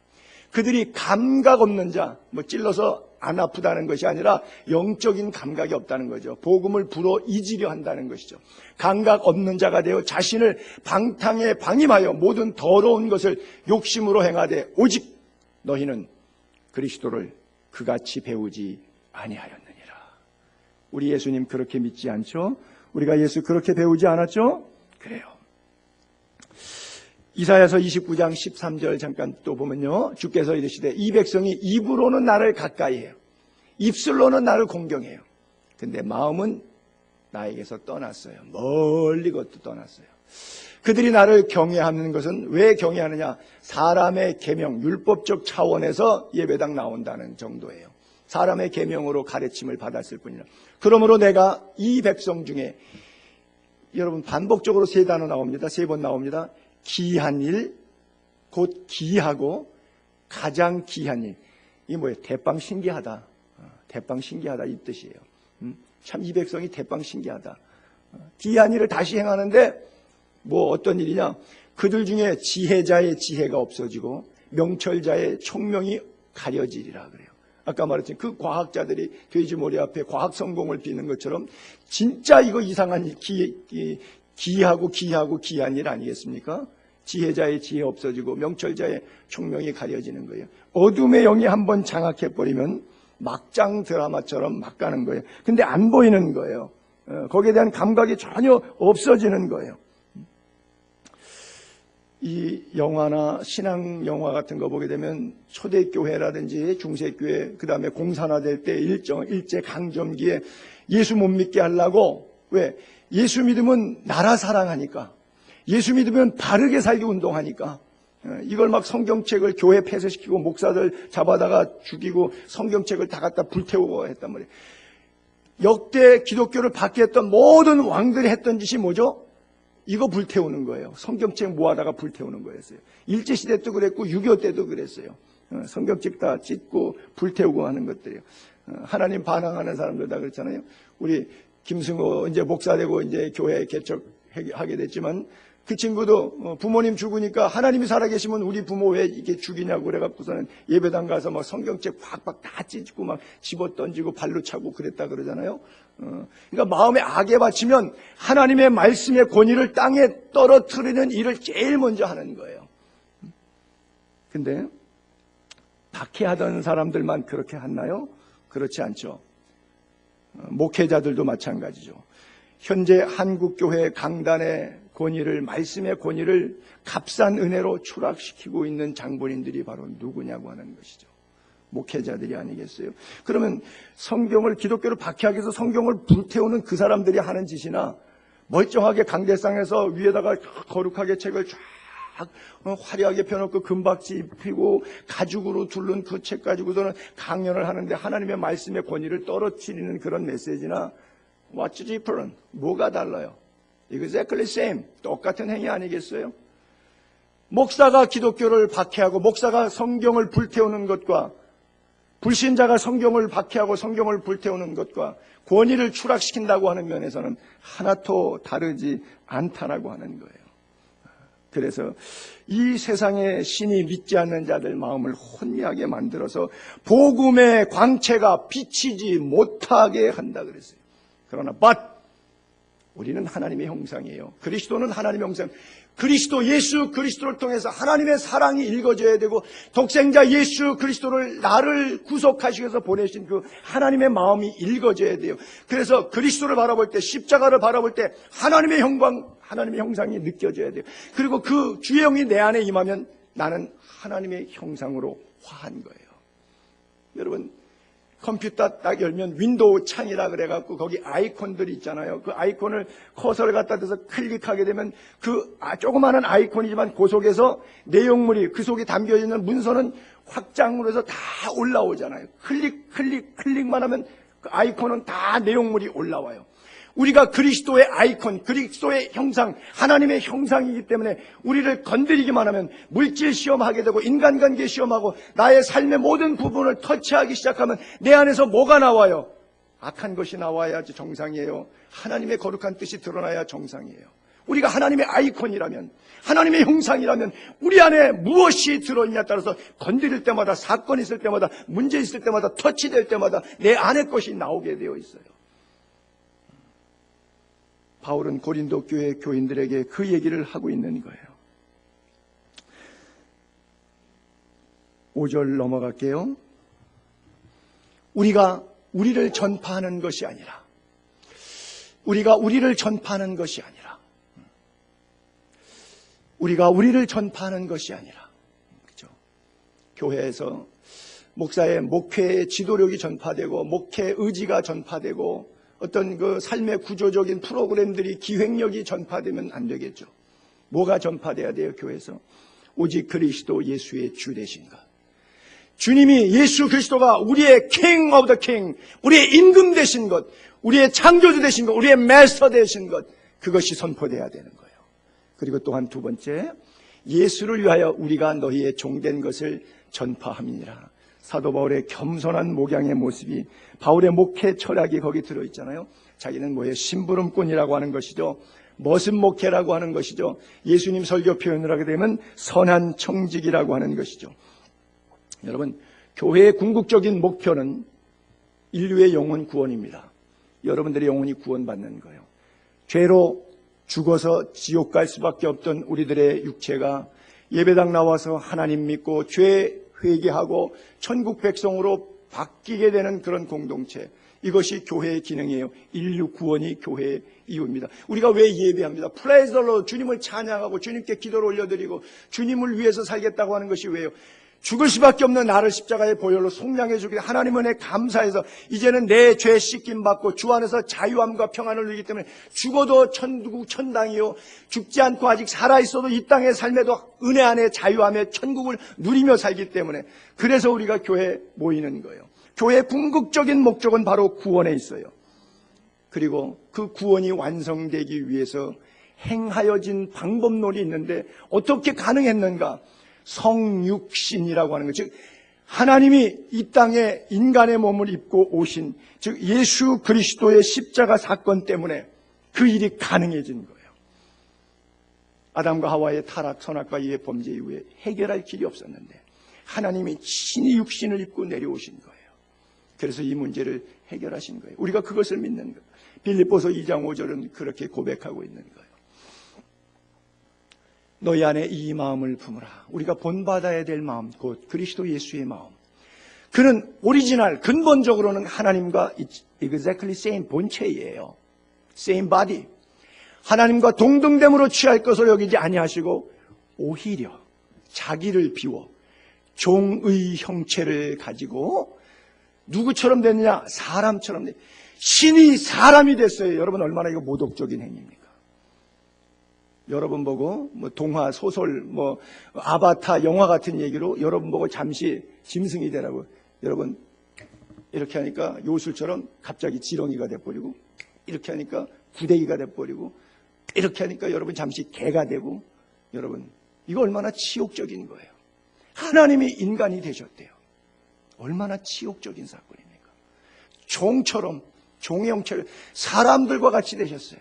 그들이 감각 없는 자, 뭐 찔러서 안 아프다는 것이 아니라 영적인 감각이 없다는 거죠. 복음을 불어 잊으려 한다는 것이죠. 감각 없는 자가 되어 자신을 방탕에 방임하여 모든 더러운 것을 욕심으로 행하되 오직 너희는 그리스도를 그같이 배우지 아니하였느니라. 우리 예수님 그렇게 믿지 않죠? 우리가 예수 그렇게 배우지 않았죠? 그래요. 이사야서 29장 13절 잠깐 또 보면요. 주께서 이르시되 이 백성이 입으로는 나를 가까이 해요. 입술로는 나를 공경해요. 근데 마음은 나에게서 떠났어요. 멀리 것도 떠났어요. 그들이 나를 경외하는 것은 왜 경외하느냐? 사람의 계명, 율법적 차원에서 예배당 나온다는 정도예요. 사람의 계명으로 가르침을 받았을 뿐이라. 그러므로 내가 이 백성 중에 여러분 반복적으로 세 단어 나옵니다. 세 번 나옵니다. 기한 일, 곧 기하고 가장 기한 일. 이게 뭐예요? 대빵 신기하다. 대빵 신기하다 이 뜻이에요. 참 이 백성이 대빵 신기하다. 기한 일을 다시 행하는데 뭐 어떤 일이냐? 그들 중에 지혜자의 지혜가 없어지고 명철자의 총명이 가려지리라 그래요. 아까 말했지만 그 과학자들이 돼지머리 앞에 과학 성공을 비는 것처럼 진짜 이거 이상한 기하고 기한 일 아니겠습니까? 지혜자의 지혜 없어지고 명철자의 총명이 가려지는 거예요. 어둠의 영이 한번 장악해버리면 막장 드라마처럼 막 가는 거예요. 근데 안 보이는 거예요. 거기에 대한 감각이 전혀 없어지는 거예요. 이 영화나 신앙 영화 같은 거 보게 되면 초대교회라든지 중세교회 그 다음에 공산화될 때 일제 강점기에 예수 못 믿게 하려고 왜? 예수 믿으면 나라 사랑하니까 예수 믿으면 바르게 살기 운동하니까 이걸 막 성경책을 교회 폐쇄시키고 목사들 잡아다가 죽이고 성경책을 다 갖다 불태우고 했단 말이에요. 역대 기독교를 박해했던 모든 왕들이 했던 짓이 뭐죠? 이거 불태우는 거예요. 성경책 모아다가 불태우는 거였어요. 일제시대 때도 그랬고 6.25 때도 그랬어요. 성경책 다 찢고 불태우고 하는 것들이에요. 하나님 반항하는 사람들 다 그렇잖아요. 우리 김승호 이제 목사 되고 이제 교회 개척하게 됐지만 그 친구도 부모님 죽으니까 하나님이 살아계시면 우리 부모 왜 이게 죽이냐고 그래갖고서는 예배당 가서 막 성경책 팍팍 다 찢고 막 집어 던지고 발로 차고 그랬다 그러잖아요. 그러니까 마음에 악에 바치면 하나님의 말씀의 권위를 땅에 떨어뜨리는 일을 제일 먼저 하는 거예요. 근데 박해하던 사람들만 그렇게 했나요? 그렇지 않죠. 목회자들도 마찬가지죠. 현재 한국교회 강단의 권위를 말씀의 권위를 값싼 은혜로 추락시키고 있는 장본인들이 바로 누구냐고 하는 것이죠. 목회자들이 아니겠어요? 그러면 성경을 기독교를 박해하기 위해서 성경을 불태우는 그 사람들이 하는 짓이나 멀쩡하게 강대상에서 위에다가 거룩하게 책을 쫙 화려하게 펴놓고 금박지 입히고 가죽으로 둘른 그 책 가지고서는 강연을 하는데 하나님의 말씀의 권위를 떨어뜨리는 그런 메시지나 What's different? 뭐가 달라요? Exactly same. 똑같은 행위 아니겠어요? 목사가 기독교를 박해하고 목사가 성경을 불태우는 것과 불신자가 성경을 박해하고 성경을 불태우는 것과 권위를 추락시킨다고 하는 면에서는 하나도 다르지 않다라고 하는 거예요. 그래서 이 세상의 신이 믿지 않는 자들 마음을 혼미하게 만들어서 복음의 광채가 비치지 못하게 한다 그랬어요. 그러나 우리는 하나님의 형상이에요. 그리스도는 하나님의 형상. 그리스도 예수 그리스도를 통해서 하나님의 사랑이 읽어져야 되고 독생자 예수 그리스도를 나를 구속하시기 위해서 보내신 그 하나님의 마음이 읽어져야 돼요. 그래서 그리스도를 바라볼 때 십자가를 바라볼 때 하나님의 형광 하나님의 형상이 느껴져야 돼요. 그리고 그 주의 영이 내 안에 임하면 나는 하나님의 형상으로 화한 거예요. 여러분, 컴퓨터 딱 열면 윈도우 창이라 그래갖고 거기 아이콘들이 있잖아요. 그 아이콘을 커서를 갖다 대서 클릭하게 되면 그 조그마한 아이콘이지만 그 속에서 내용물이 그 속에 담겨있는 문서는 확장으로 해서 다 올라오잖아요. 클릭만 하면 그 아이콘은 다 내용물이 올라와요. 우리가 그리스도의 아이콘, 그리스도의 형상, 하나님의 형상이기 때문에 우리를 건드리기만 하면 물질 시험하게 되고 인간관계 시험하고 나의 삶의 모든 부분을 터치하기 시작하면 내 안에서 뭐가 나와요? 악한 것이 나와야지 정상이에요. 하나님의 거룩한 뜻이 드러나야 정상이에요. 우리가 하나님의 아이콘이라면, 하나님의 형상이라면 우리 안에 무엇이 들어있냐에 따라서 건드릴 때마다, 사건이 있을 때마다, 문제 있을 때마다, 터치될 때마다 내 안의 것이 나오게 되어 있어요. 바울은 고린도 교회 교인들에게 그 얘기를 하고 있는 거예요. 5절 넘어갈게요. 우리가 우리를 전파하는 것이 아니라, 우리가 우리를 전파하는 것이 아니라, 우리가 우리를 전파하는 것이 아니라, 그죠? 교회에서 목사의 목회의 지도력이 전파되고, 목회 의지가 전파되고, 어떤 그 삶의 구조적인 프로그램들이 기획력이 전파되면 안 되겠죠. 뭐가 전파돼야 돼요, 교회에서? 오직 그리스도 예수의 주 되신 것. 주님이 예수 그리스도가 우리의 king of the king, 우리의 임금 되신 것, 우리의 창조주 되신 것, 우리의 마스터 되신 것, 그것이 선포돼야 되는 거예요. 그리고 또한 두 번째, 예수를 위하여 우리가 너희의 종된 것을 전파함이니라. 사도 바울의 겸손한 목양의 모습이, 바울의 목회 철학이 거기 들어있잖아요. 자기는 뭐예요? 심부름꾼이라고 하는 것이죠. 머슴 목회라고 하는 것이죠. 예수님 설교 표현을 하게 되면 선한 청직이라고 하는 것이죠. 여러분, 교회의 궁극적인 목표는 인류의 영혼 구원입니다. 여러분들의 영혼이 구원받는 거예요. 죄로 죽어서 지옥 갈 수밖에 없던 우리들의 육체가 예배당 나와서 하나님 믿고 죄 회개하고 천국 백성으로 바뀌게 되는 그런 공동체, 이것이 교회의 기능이에요. 인류 구원이 교회의 이유입니다. 우리가 왜 예배합니다? 프레이즈 더 로드, 주님을 찬양하고 주님께 기도를 올려드리고 주님을 위해서 살겠다고 하는 것이 왜요? 죽을 수밖에 없는 나를 십자가의 보혈로 속량해 주기, 하나님 은혜 감사해서 이제는 내 죄 씻김 받고 주 안에서 자유함과 평안을 누리기 때문에 죽어도 천국 천당이요, 죽지 않고 아직 살아있어도 이 땅의 삶에도 은혜 안에 자유함에 천국을 누리며 살기 때문에, 그래서 우리가 교회에 모이는 거예요. 교회의 궁극적인 목적은 바로 구원에 있어요. 그리고 그 구원이 완성되기 위해서 행하여진 방법론이 있는데 어떻게 가능했는가? 성육신이라고 하는 것, 즉 하나님이 이 땅에 인간의 몸을 입고 오신, 즉 예수 그리스도의 십자가 사건 때문에 그 일이 가능해진 거예요. 아담과 하와의 타락, 선악과 이의 범죄 이후에 해결할 길이 없었는데 하나님이 친히 육신을 입고 내려오신 거예요. 그래서 이 문제를 해결하신 거예요. 우리가 그것을 믿는 거예요. 빌립보서 2장 5절은 그렇게 고백하고 있는 거예요. 너희 안에 이 마음을 품으라. 우리가 본받아야 될 마음, 곧 그리스도 예수의 마음. 그는 오리지널, 근본적으로는 하나님과 exactly same 본체이에요. same body. 하나님과 동등됨으로 취할 것을 여기지 아니하시고 오히려 자기를 비워 종의 형체를 가지고 누구처럼 됐느냐? 사람처럼 됐. 신이 사람이 됐어요. 여러분, 얼마나 이거 모독적인 행위입니까? 여러분 보고 뭐 동화, 소설, 뭐 아바타 영화 같은 얘기로 여러분 보고 잠시 짐승이 되라고, 여러분 이렇게 하니까 요술처럼 갑자기 지렁이가 돼버리고, 이렇게 하니까 구데기가 돼버리고, 이렇게 하니까 여러분 잠시 개가 되고, 여러분 이거 얼마나 치욕적인 거예요. 하나님이 인간이 되셨대요. 얼마나 치욕적인 사건입니까? 종처럼, 종의 형체를 사람들과 같이 되셨어요.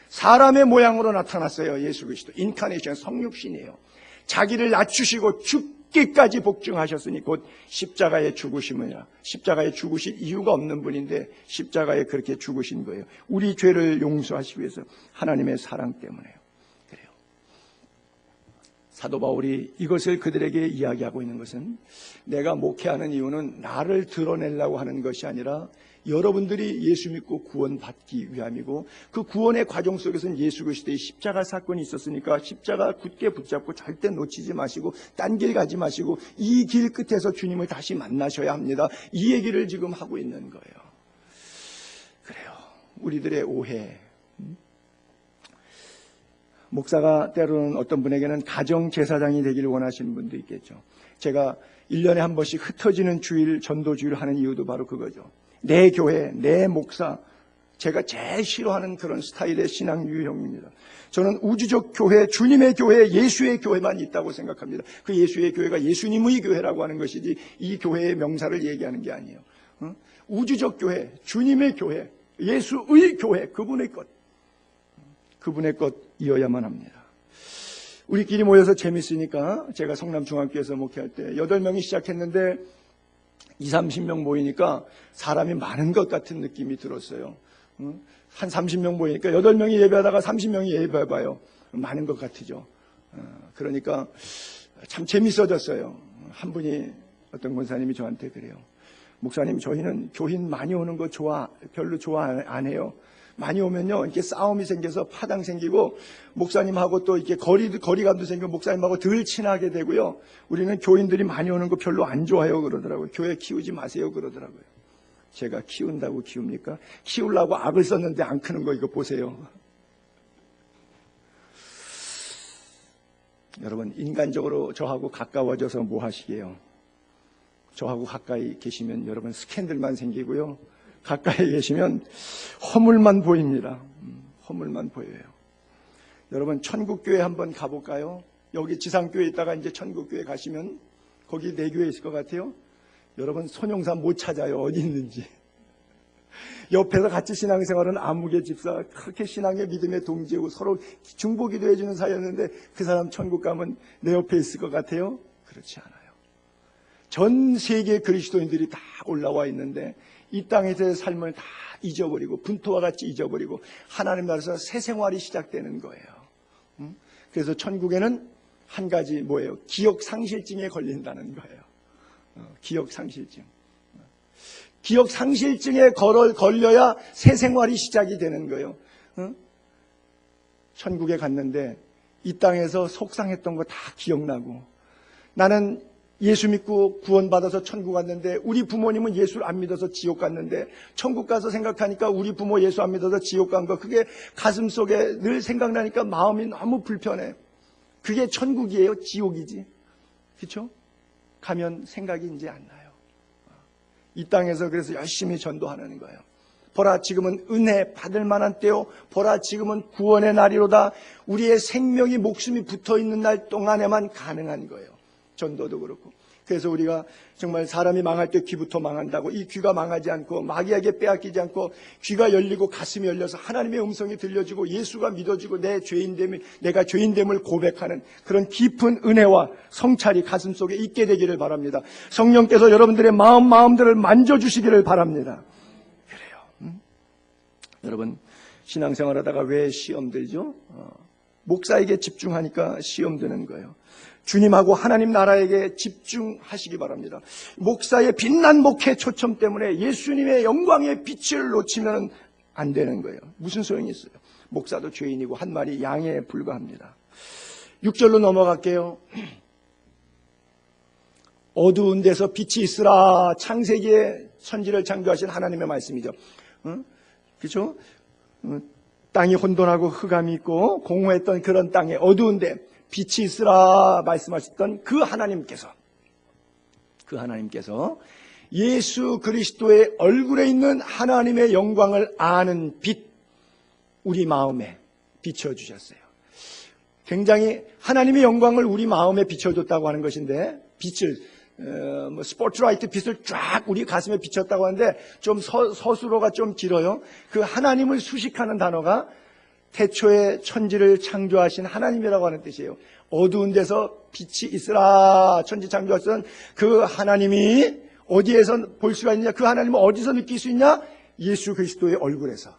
사람의 모양으로 나타났어요. 예수 그리스도 인카네이션, 성육신이에요. 자기를 낮추시고 죽기까지 복종하셨으니 곧 십자가에 죽으심이라. 십자가에 죽으실 이유가 없는 분인데 십자가에 그렇게 죽으신 거예요. 우리 죄를 용서하시기 위해서, 하나님의 사랑 때문에요. 그래요. 사도 바울이 이것을 그들에게 이야기하고 있는 것은 내가 목회하는 이유는 나를 드러내려고 하는 것이 아니라 여러분들이 예수 믿고 구원받기 위함이고 그 구원의 과정 속에서는 예수 그리스도의 십자가 사건이 있었으니까 십자가 굳게 붙잡고 절대 놓치지 마시고 딴 길 가지 마시고 이 길 끝에서 주님을 다시 만나셔야 합니다. 이 얘기를 지금 하고 있는 거예요. 그래요. 우리들의 오해. 목사가 때로는 어떤 분에게는 가정제사장이 되기를 원하시는 분도 있겠죠. 제가 1년에 한 번씩 흩어지는 주일, 전도 주일을 하는 이유도 바로 그거죠. 내 교회, 내 목사, 제가 제일 싫어하는 그런 스타일의 신앙 유형입니다. 저는 우주적 교회, 주님의 교회, 예수의 교회만 있다고 생각합니다. 그 예수의 교회가 예수님의 교회라고 하는 것이지 이 교회의 명사를 얘기하는 게 아니에요. 우주적 교회, 주님의 교회, 예수의 교회, 그분의 것이어야만 합니다. 우리끼리 모여서 재밌으니까 제가 성남중학교에서 목회할 때 8명이 시작했는데 20-30명 모이니까 사람이 많은 것 같은 느낌이 들었어요. 한 30명 모이니까 8명이 예배하다가 30명이 예배해봐요. 많은 것 같으죠. 그러니까 참 재밌어졌어요. 한 분이 어떤 권사님이 저한테 그래요. 목사님, 저희는 교인 많이 오는 거 별로 좋아 안 해요. 많이 오면요, 이렇게 싸움이 생겨서 파당 생기고, 목사님하고 또 이렇게 거리감도 생기고, 목사님하고 덜 친하게 되고요. 우리는 교인들이 많이 오는 거 별로 안 좋아해요. 그러더라고요. 교회 키우지 마세요. 그러더라고요. 제가 키운다고 키웁니까? 키우려고 악을 썼는데 안 크는 거 이거 보세요. 여러분, 인간적으로 저하고 가까워져서 뭐 하시게요? 저하고 가까이 계시면 여러분 스캔들만 생기고요. 가까이 계시면 허물만 보입니다. 허물만 보여요. 여러분, 천국교회 한번 가볼까요? 여기 지상교회 있다가 이제 천국교회 가시면 거기 내 교회 있을 것 같아요. 여러분, 손용산 못 찾아요. 어디 있는지. 옆에서 같이 신앙생활은 아무개 집사, 그렇게 신앙의 믿음의 동지고 서로 중보기도 해주는 사이였는데 그 사람 천국 가면 내 옆에 있을 것 같아요? 그렇지 않아요. 전 세계 그리스도인들이 다 올라와 있는데 이 땅에서의 삶을 다 잊어버리고 분토와 같이 잊어버리고 하나님 나라에서 새 생활이 시작되는 거예요. 그래서 천국에는 한 가지 뭐예요? 기억상실증에 걸린다는 거예요. 기억상실증. 기억상실증에 걸려야 새 생활이 시작이 되는 거예요. 천국에 갔는데 이 땅에서 속상했던 거 다 기억나고, 나는 예수 믿고 구원받아서 천국 갔는데 우리 부모님은 예수를 안 믿어서 지옥 갔는데 천국 가서 생각하니까 우리 부모 예수 안 믿어서 지옥 간 거, 그게 가슴속에 늘 생각나니까 마음이 너무 불편해. 그게 천국이에요? 지옥이지? 그렇죠? 가면 생각이 이제 안 나요. 이 땅에서 그래서 열심히 전도하는 거예요. 보라, 지금은 은혜 받을 만한 때요. 보라, 지금은 구원의 날이로다. 우리의 생명이 목숨이 붙어있는 날 동안에만 가능한 거예요. 전도도 그렇고. 그래서 우리가 정말 사람이 망할 때 귀부터 망한다고, 이 귀가 망하지 않고 마귀에게 빼앗기지 않고 귀가 열리고 가슴이 열려서 하나님의 음성이 들려지고 예수가 믿어지고 내가 죄인됨을 고백하는 그런 깊은 은혜와 성찰이 가슴속에 있게 되기를 바랍니다. 성령께서 여러분들의 마음들을 만져주시기를 바랍니다. 그래요. 여러분, 신앙생활하다가 왜 시험 들죠? 목사에게 집중하니까 시험 드는 거예요. 주님하고 하나님 나라에게 집중하시기 바랍니다. 목사의 빛난 목회 초점 때문에 예수님의 영광의 빛을 놓치면 안 되는 거예요. 무슨 소용이 있어요? 목사도 죄인이고 한 마리 양에 불과합니다. 6절로 넘어갈게요. 어두운 데서 빛이 있으라. 창세기에 천지를 창조하신 하나님의 말씀이죠. 그렇죠? 땅이 혼돈하고 흑암이 있고 공허했던 그런 땅에 어두운데 빛이 있으라 말씀하셨던 그 하나님께서 예수 그리스도의 얼굴에 있는 하나님의 영광을 아는 빛, 우리 마음에 비춰주셨어요. 굉장히 하나님의 영광을 우리 마음에 비춰줬다고 하는 것인데, 빛을 스포트라이트 빛을 쫙 우리 가슴에 비쳤다고 하는데 좀 서술어가 좀 길어요. 그 하나님을 수식하는 단어가 태초에 천지를 창조하신 하나님이라고 하는 뜻이에요. 어두운 데서 빛이 있으라. 천지 창조하신 그 하나님이 어디에서 볼 수가 있느냐? 그 하나님을 어디서 느낄 수 있냐? 예수 그리스도의 얼굴에서.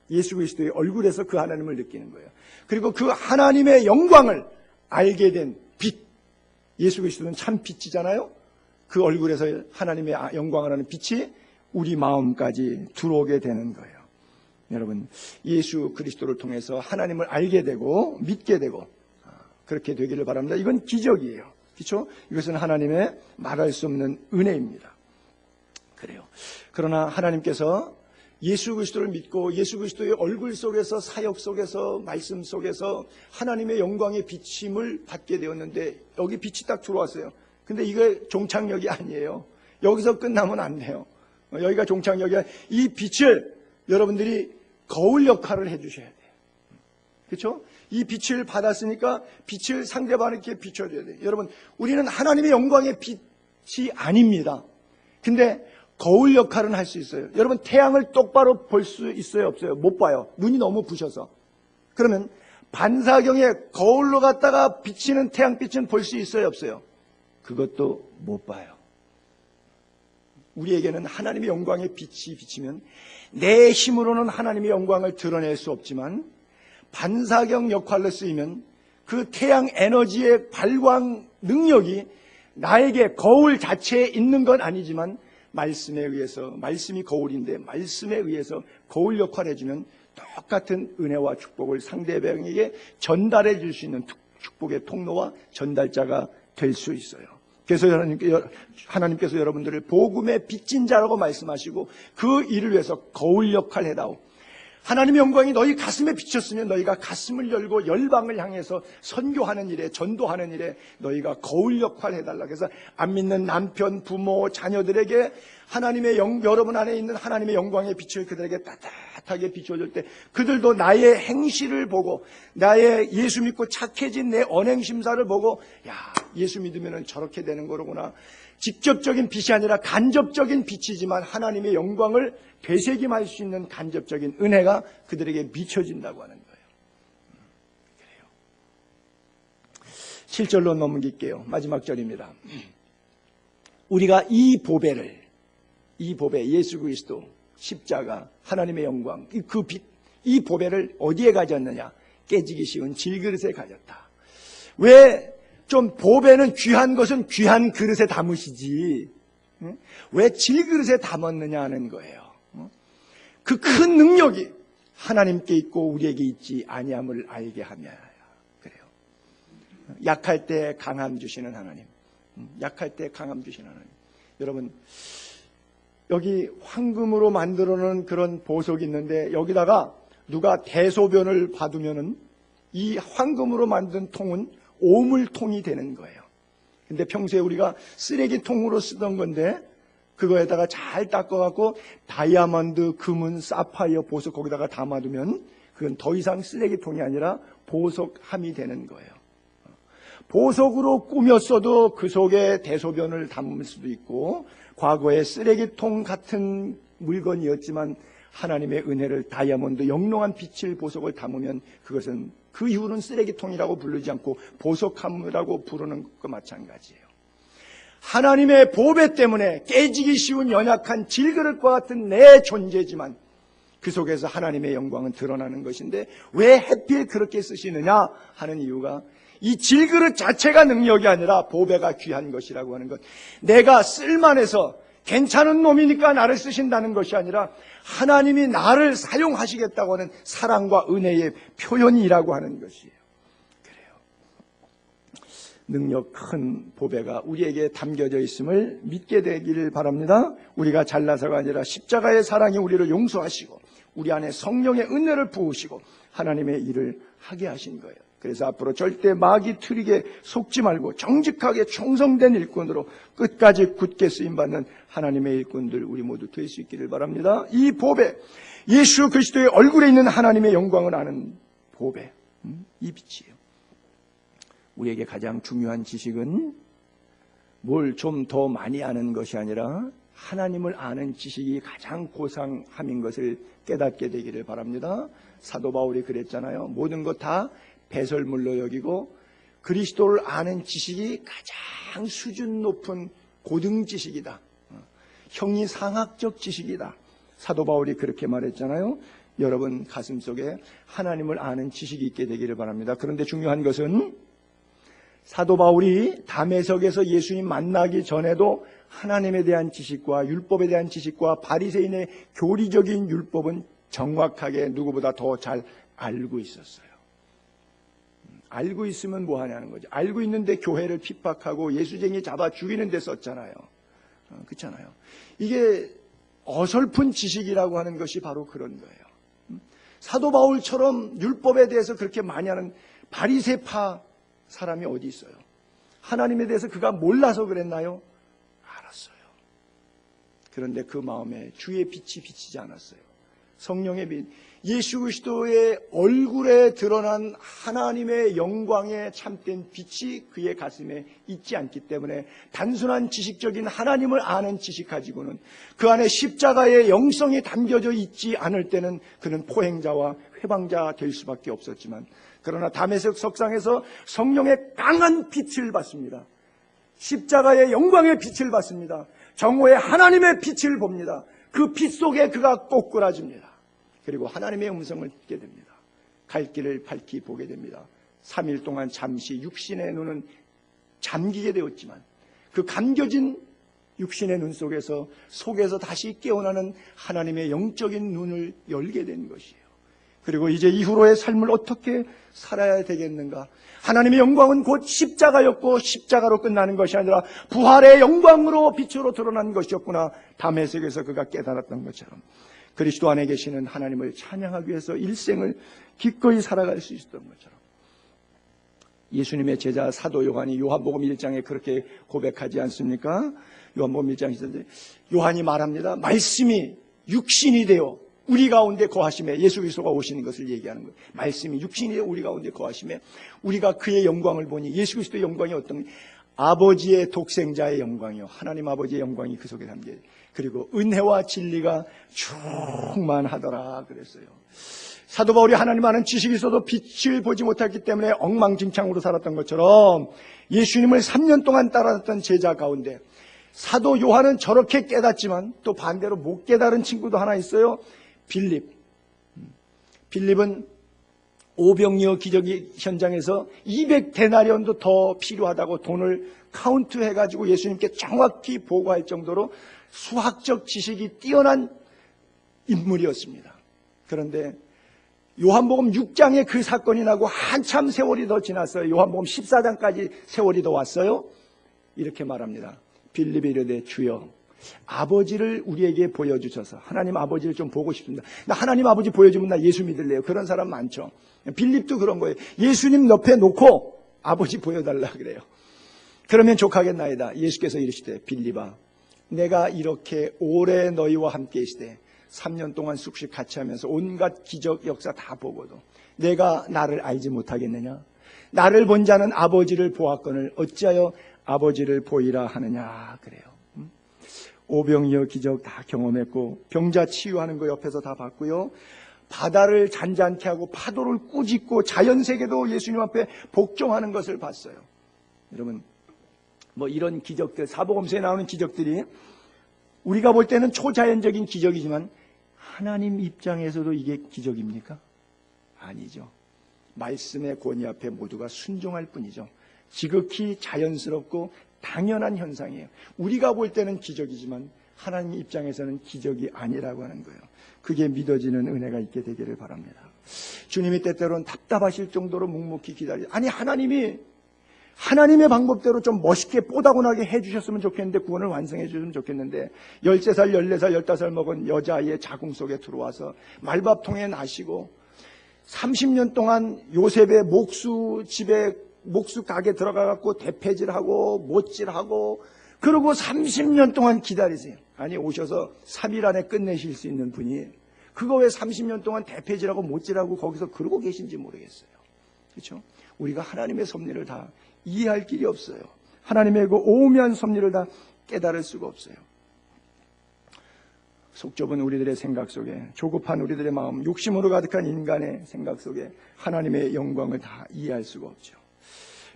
예수 그리스도의 얼굴에서 그 하나님을 느끼는 거예요. 그리고 그 하나님의 영광을 알게 된 빛, 예수 그리스도는 참 빛이잖아요. 그 얼굴에서 하나님의 영광을 하는 빛이 우리 마음까지 들어오게 되는 거예요. 여러분, 예수 그리스도를 통해서 하나님을 알게 되고 믿게 되고 그렇게 되기를 바랍니다. 이건 기적이에요. 그렇죠? 이것은 하나님의 말할 수 없는 은혜입니다. 그래요. 그러나 하나님께서 예수 그리스도를 믿고 예수 그리스도의 얼굴 속에서 사역 속에서 말씀 속에서 하나님의 영광의 비침을 받게 되었는데 여기 빛이 딱 들어왔어요. 근데 이게 종착역이 아니에요. 여기서 끝나면 안 돼요. 여기가 종착역이야. 이 빛을 여러분들이 거울 역할을 해주셔야 돼요. 그렇죠? 이 빛을 받았으니까 빛을 상대방에게 비춰줘야 돼요. 여러분, 우리는 하나님의 영광의 빛이 아닙니다. 근데 거울 역할은 할 수 있어요. 여러분, 태양을 똑바로 볼 수 있어요, 없어요? 못 봐요. 눈이 너무 부셔서. 그러면 반사경에 거울로 갔다가 비치는 태양빛은 볼 수 있어요, 없어요? 그것도 못 봐요. 우리에게는 하나님의 영광의 빛이 비치면 내 힘으로는 하나님의 영광을 드러낼 수 없지만 반사경 역할로 쓰이면 그 태양 에너지의 발광 능력이 나에게 거울 자체에 있는 건 아니지만 말씀에 의해서, 말씀이 거울인데 말씀에 의해서 거울 역할을 해주면 똑같은 은혜와 축복을 상대방에게 전달해 줄 수 있는 축복의 통로와 전달자가 될 수 있어요. 그래서 하나님께서 여러분들을 복음의 빚진 자라고 말씀하시고 그 일을 위해서 거울 역할을 해다오. 하나님의 영광이 너희 가슴에 비쳤으면 너희가 가슴을 열고 열방을 향해서 선교하는 일에, 전도하는 일에 너희가 거울 역할을 해달라. 그래서 안 믿는 남편, 부모, 자녀들에게 하나님의 여러분 안에 있는 하나님의 영광의 빛을 그들에게 따뜻하게 비춰줄 때 그들도 나의 행실을 보고 나의 예수 믿고 착해진 내 언행심사를 보고 야, 예수 믿으면 저렇게 되는 거로구나. 직접적인 빛이 아니라 간접적인 빛이지만 하나님의 영광을 되새김할 수 있는 간접적인 은혜가 그들에게 미쳐진다고 하는 거예요. 그래요. 7절로 넘길게요. 마지막 절입니다. 우리가 이 보배를, 이 보배, 예수 그리스도, 십자가, 하나님의 영광, 그 빛, 이 보배를 어디에 가졌느냐? 깨지기 쉬운 질그릇에 가졌다. 왜 좀 보배는 귀한 것은 귀한 그릇에 담으시지 왜 질그릇에 담았느냐 하는 거예요. 그 큰 능력이 하나님께 있고 우리에게 있지 아니함을 알게 하며 그래요. 약할 때 강함 주시는 하나님, 약할 때 강함 주시는 하나님. 여러분, 여기 황금으로 만들어 놓은 그런 보석이 있는데 여기다가 누가 대소변을 받으면은 이 황금으로 만든 통은 오물통이 되는 거예요. 근데 평소에 우리가 쓰레기통으로 쓰던 건데 그거에다가 잘 닦아갖고 다이아몬드, 금은, 사파이어, 보석 거기다가 담아두면 그건 더 이상 쓰레기통이 아니라 보석함이 되는 거예요. 보석으로 꾸몄어도 그 속에 대소변을 담을 수도 있고 과거에 쓰레기통 같은 물건이었지만 하나님의 은혜를 다이아몬드, 영롱한 빛을 보석을 담으면 그것은 그 이후는 쓰레기통이라고 부르지 않고 보석함이라고 부르는 것과 마찬가지예요. 하나님의 보배 때문에 깨지기 쉬운 연약한 질그릇과 같은 내 존재지만 그 속에서 하나님의 영광은 드러나는 것인데 왜 하필 그렇게 쓰시느냐 하는 이유가 이 질그릇 자체가 능력이 아니라 보배가 귀한 것이라고 하는 것. 내가 쓸만해서 괜찮은 놈이니까 나를 쓰신다는 것이 아니라 하나님이 나를 사용하시겠다고 하는 사랑과 은혜의 표현이라고 하는 것이에요. 그래요. 능력 큰 보배가 우리에게 담겨져 있음을 믿게 되기를 바랍니다. 우리가 잘나서가 아니라 십자가의 사랑이 우리를 용서하시고 우리 안에 성령의 은혜를 부으시고 하나님의 일을 하게 하신 거예요. 그래서 앞으로 절대 마귀 트릭에 속지 말고 정직하게 충성된 일꾼으로 끝까지 굳게 쓰임받는 하나님의 일꾼들 우리 모두 될 수 있기를 바랍니다. 이 보배, 예수 그리스도의 얼굴에 있는 하나님의 영광을 아는 보배, 이 빛이에요. 우리에게 가장 중요한 지식은 뭘 좀 더 많이 아는 것이 아니라 하나님을 아는 지식이 가장 고상함인 것을 깨닫게 되기를 바랍니다. 사도 바울이 그랬잖아요. 모든 것 다 배설물로 여기고 그리스도를 아는 지식이 가장 수준 높은 고등 지식이다. 형이 상학적 지식이다. 사도 바울이 그렇게 말했잖아요. 여러분 가슴속에 하나님을 아는 지식이 있게 되기를 바랍니다. 그런데 중요한 것은 사도 바울이 다메섹에서 예수님 만나기 전에도 하나님에 대한 지식과 율법에 대한 지식과 바리새인의 교리적인 율법은 정확하게 누구보다 더 잘 알고 있었어요. 알고 있으면 뭐 하냐는 거죠. 알고 있는데 교회를 핍박하고 예수쟁이 잡아 죽이는 데 썼잖아요. 그렇잖아요. 이게 어설픈 지식이라고 하는 것이 바로 그런 거예요. 사도 바울처럼 율법에 대해서 그렇게 많이 하는 바리새파 사람이 어디 있어요? 하나님에 대해서 그가 몰라서 그랬나요? 알았어요. 그런데 그 마음에 주의 빛이 비치지 않았어요. 성령의 빛, 예수 그리스도의 얼굴에 드러난 하나님의 영광에 참된 빛이 그의 가슴에 있지 않기 때문에 단순한 지식적인 하나님을 아는 지식 가지고는 그 안에 십자가의 영성이 담겨져 있지 않을 때는 그는 포행자와 회방자 될 수밖에 없었지만, 그러나 다메섹 석상에서 성령의 강한 빛을 받습니다. 십자가의 영광의 빛을 받습니다. 정오의 하나님의 빛을 봅니다. 그 빛 속에 그가 꼬꾸라집니다. 그리고 하나님의 음성을 듣게 됩니다. 갈 길을 밝히 보게 됩니다. 3일 동안 잠시 육신의 눈은 잠기게 되었지만 그 감겨진 육신의 눈 속에서 다시 깨어나는 하나님의 영적인 눈을 열게 된 것이에요. 그리고 이제 이후로의 삶을 어떻게 살아야 되겠는가? 하나님의 영광은 곧 십자가였고 십자가로 끝나는 것이 아니라 부활의 영광으로 빛으로 드러난 것이었구나. 다메섹에서 그가 깨달았던 것처럼 그리스도 안에 계시는 하나님을 찬양하기 위해서 일생을 기꺼이 살아갈 수 있었던 것처럼 예수님의 제자 사도 요한이 요한복음 1장에 그렇게 고백하지 않습니까? 요한복음 1장에 있는데 요한이 말합니다. 말씀이 육신이 되어 우리 가운데 거하심에, 예수 그리스도가 오시는 것을 얘기하는 거예요. 말씀이 육신이 되어 우리 가운데 거하심에 우리가 그의 영광을 보니, 예수 그리스도의 영광이 어떤, 아버지의 독생자의 영광이요, 하나님 아버지의 영광이 그 속에 담겨, 그리고 은혜와 진리가 충만하더라 그랬어요. 사도 바울이 하나님 아는 지식이 있어도 빛을 보지 못했기 때문에 엉망진창으로 살았던 것처럼 예수님을 3년 동안 따라갔던 제자 가운데 사도 요한은 저렇게 깨닫지만 또 반대로 못 깨달은 친구도 하나 있어요. 빌립은 오병이어 기적의 현장에서 200데나리온도 더 필요하다고 돈을 카운트해가지고 예수님께 정확히 보고할 정도로 수학적 지식이 뛰어난 인물이었습니다. 그런데 요한복음 6장에 그 사건이 나고 한참 세월이 더 지났어요. 요한복음 14장까지 세월이 더 왔어요. 이렇게 말합니다. 빌립이 이르되 주여 아버지를 우리에게 보여주셔서, 하나님 아버지를 좀 보고 싶습니다. 나 하나님 아버지 보여주면 나 예수 믿을래요. 그런 사람 많죠. 빌립도 그런 거예요. 예수님 옆에 놓고 아버지 보여달라 그래요. 그러면 족하겠나이다. 예수께서 이르시되 빌립아 내가 이렇게 오래 너희와 함께 있으되 3년 동안 숙식 같이 하면서 온갖 기적 역사 다 보고도 내가 나를 알지 못하겠느냐? 나를 본 자는 아버지를 보았거늘 어찌하여 아버지를 보이라 하느냐 그래요. 오병이어 기적 다 경험했고 병자 치유하는 거 옆에서 다 봤고요. 바다를 잔잔케 하고 파도를 꾸짖고 자연세계도 예수님 앞에 복종하는 것을 봤어요. 여러분 뭐 이런 기적들, 사복음서에 나오는 기적들이 우리가 볼 때는 초자연적인 기적이지만 하나님 입장에서도 이게 기적입니까? 아니죠. 말씀의 권위 앞에 모두가 순종할 뿐이죠. 지극히 자연스럽고 당연한 현상이에요. 우리가 볼 때는 기적이지만 하나님 입장에서는 기적이 아니라고 하는 거예요. 그게 믿어지는 은혜가 있게 되기를 바랍니다. 주님이 때때로는 답답하실 정도로 묵묵히 기다리죠. 아니 하나님이 하나님의 방법대로 좀 멋있게 뽀다곤하게 해주셨으면 좋겠는데, 구원을 완성해 주셨으면 좋겠는데 13살, 14살, 15살 먹은 여자아이의 자궁 속에 들어와서 말밥통에 나시고 30년 동안 요셉의 집에 목수 가게 들어가갖고 대패질하고 못질하고 그러고 30년 동안 기다리세요. 아니 오셔서 3일 안에 끝내실 수 있는 분이 그거 왜 30년 동안 대패질하고 못질하고 거기서 그러고 계신지 모르겠어요. 그렇죠? 우리가 하나님의 섭리를 다 이해할 길이 없어요. 하나님의 그 오묘한 섭리를 다 깨달을 수가 없어요. 속 좁은 우리들의 생각 속에, 조급한 우리들의 마음, 욕심으로 가득한 인간의 생각 속에 하나님의 영광을 다 이해할 수가 없죠.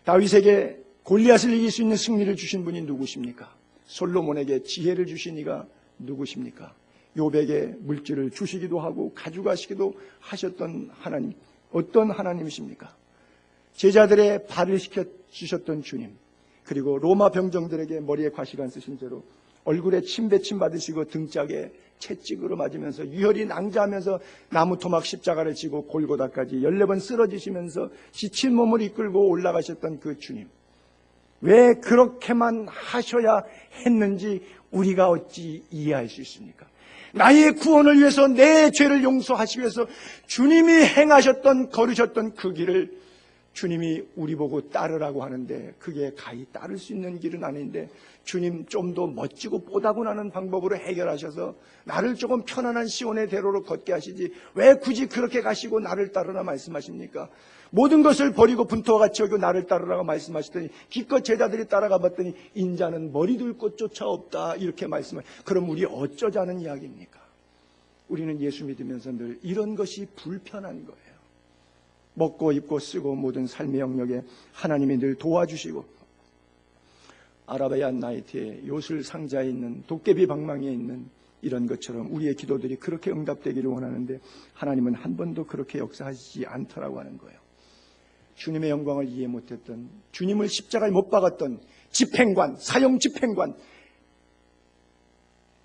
다윗에게 골리앗을 이길 수 있는 승리를 주신 분이 누구십니까? 솔로몬에게 지혜를 주신 이가 누구십니까? 욥에게 물질을 주시기도 하고 가져가시기도 하셨던 하나님, 어떤 하나님이십니까? 제자들의 발을 주셨던 주님, 그리고 로마 병정들에게 머리에 과시관 쓰신 채로 얼굴에 침배침 받으시고 등짝에 채찍으로 맞으면서 유혈이 낭자하면서 나무 토막 십자가를 지고 골고다까지 14번 쓰러지시면서 지친 몸을 이끌고 올라가셨던 그 주님, 왜 그렇게만 하셔야 했는지 우리가 어찌 이해할 수 있습니까? 나의 구원을 위해서, 내 죄를 용서하시기 위해서 주님이 행하셨던, 걸으셨던 그 길을 주님이 우리 보고 따르라고 하는데, 그게 가히 따를 수 있는 길은 아닌데 주님 좀 더 멋지고 뽀다구나는 방법으로 해결하셔서 나를 조금 편안한 시온의 대로로 걷게 하시지 왜 굳이 그렇게 가시고 나를 따르라 말씀하십니까? 모든 것을 버리고 분토와 같이 여기고 나를 따르라고 말씀하시더니 기껏 제자들이 따라가 봤더니 인자는 머리 둘 곳조차 없다 이렇게 말씀을. 그럼 우리 어쩌자는 이야기입니까? 우리는 예수 믿으면서 늘 이런 것이 불편한 거예요. 먹고 입고 쓰고 모든 삶의 영역에 하나님이 늘 도와주시고, 아라비안 나이트의 요술 상자에 있는 도깨비 방망이에 있는 이런 것처럼 우리의 기도들이 그렇게 응답되기를 원하는데 하나님은 한 번도 그렇게 역사하시지 않더라고 하는 거예요. 주님의 영광을 이해 못했던, 주님을 십자가에 못 박았던 집행관, 사형 집행관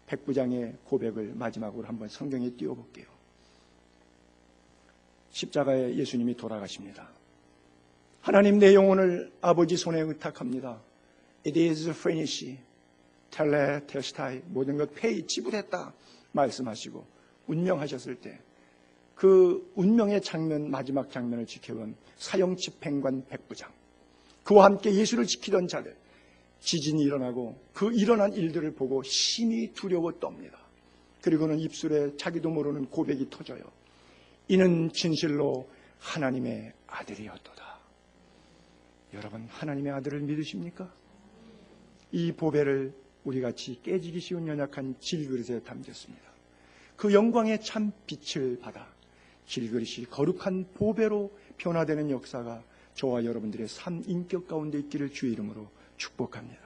백부장의 고백을 마지막으로 한번 성경에 띄워볼게요. 십자가에 예수님이 돌아가십니다. 하나님, 내 영혼을 아버지 손에 의탁합니다. It is finished. 텔레테스타이, 모든 것 페이, 지불했다 말씀하시고 운명하셨을 때 그 운명의 장면, 마지막 장면을 지켜본 사형 집행관 백부장, 그와 함께 예수를 지키던 자들, 지진이 일어나고 그 일어난 일들을 보고 심히 두려워 떱니다. 그리고는 입술에 자기도 모르는 고백이 터져요. 이는 진실로 하나님의 아들이었도다. 여러분, 하나님의 아들을 믿으십니까? 이 보배를 우리같이 깨지기 쉬운 연약한 질그릇에 담겼습니다. 그 영광의 참 빛을 받아 질그릇이 거룩한 보배로 변화되는 역사가 저와 여러분들의 삶 인격 가운데 있기를 주의 이름으로 축복합니다.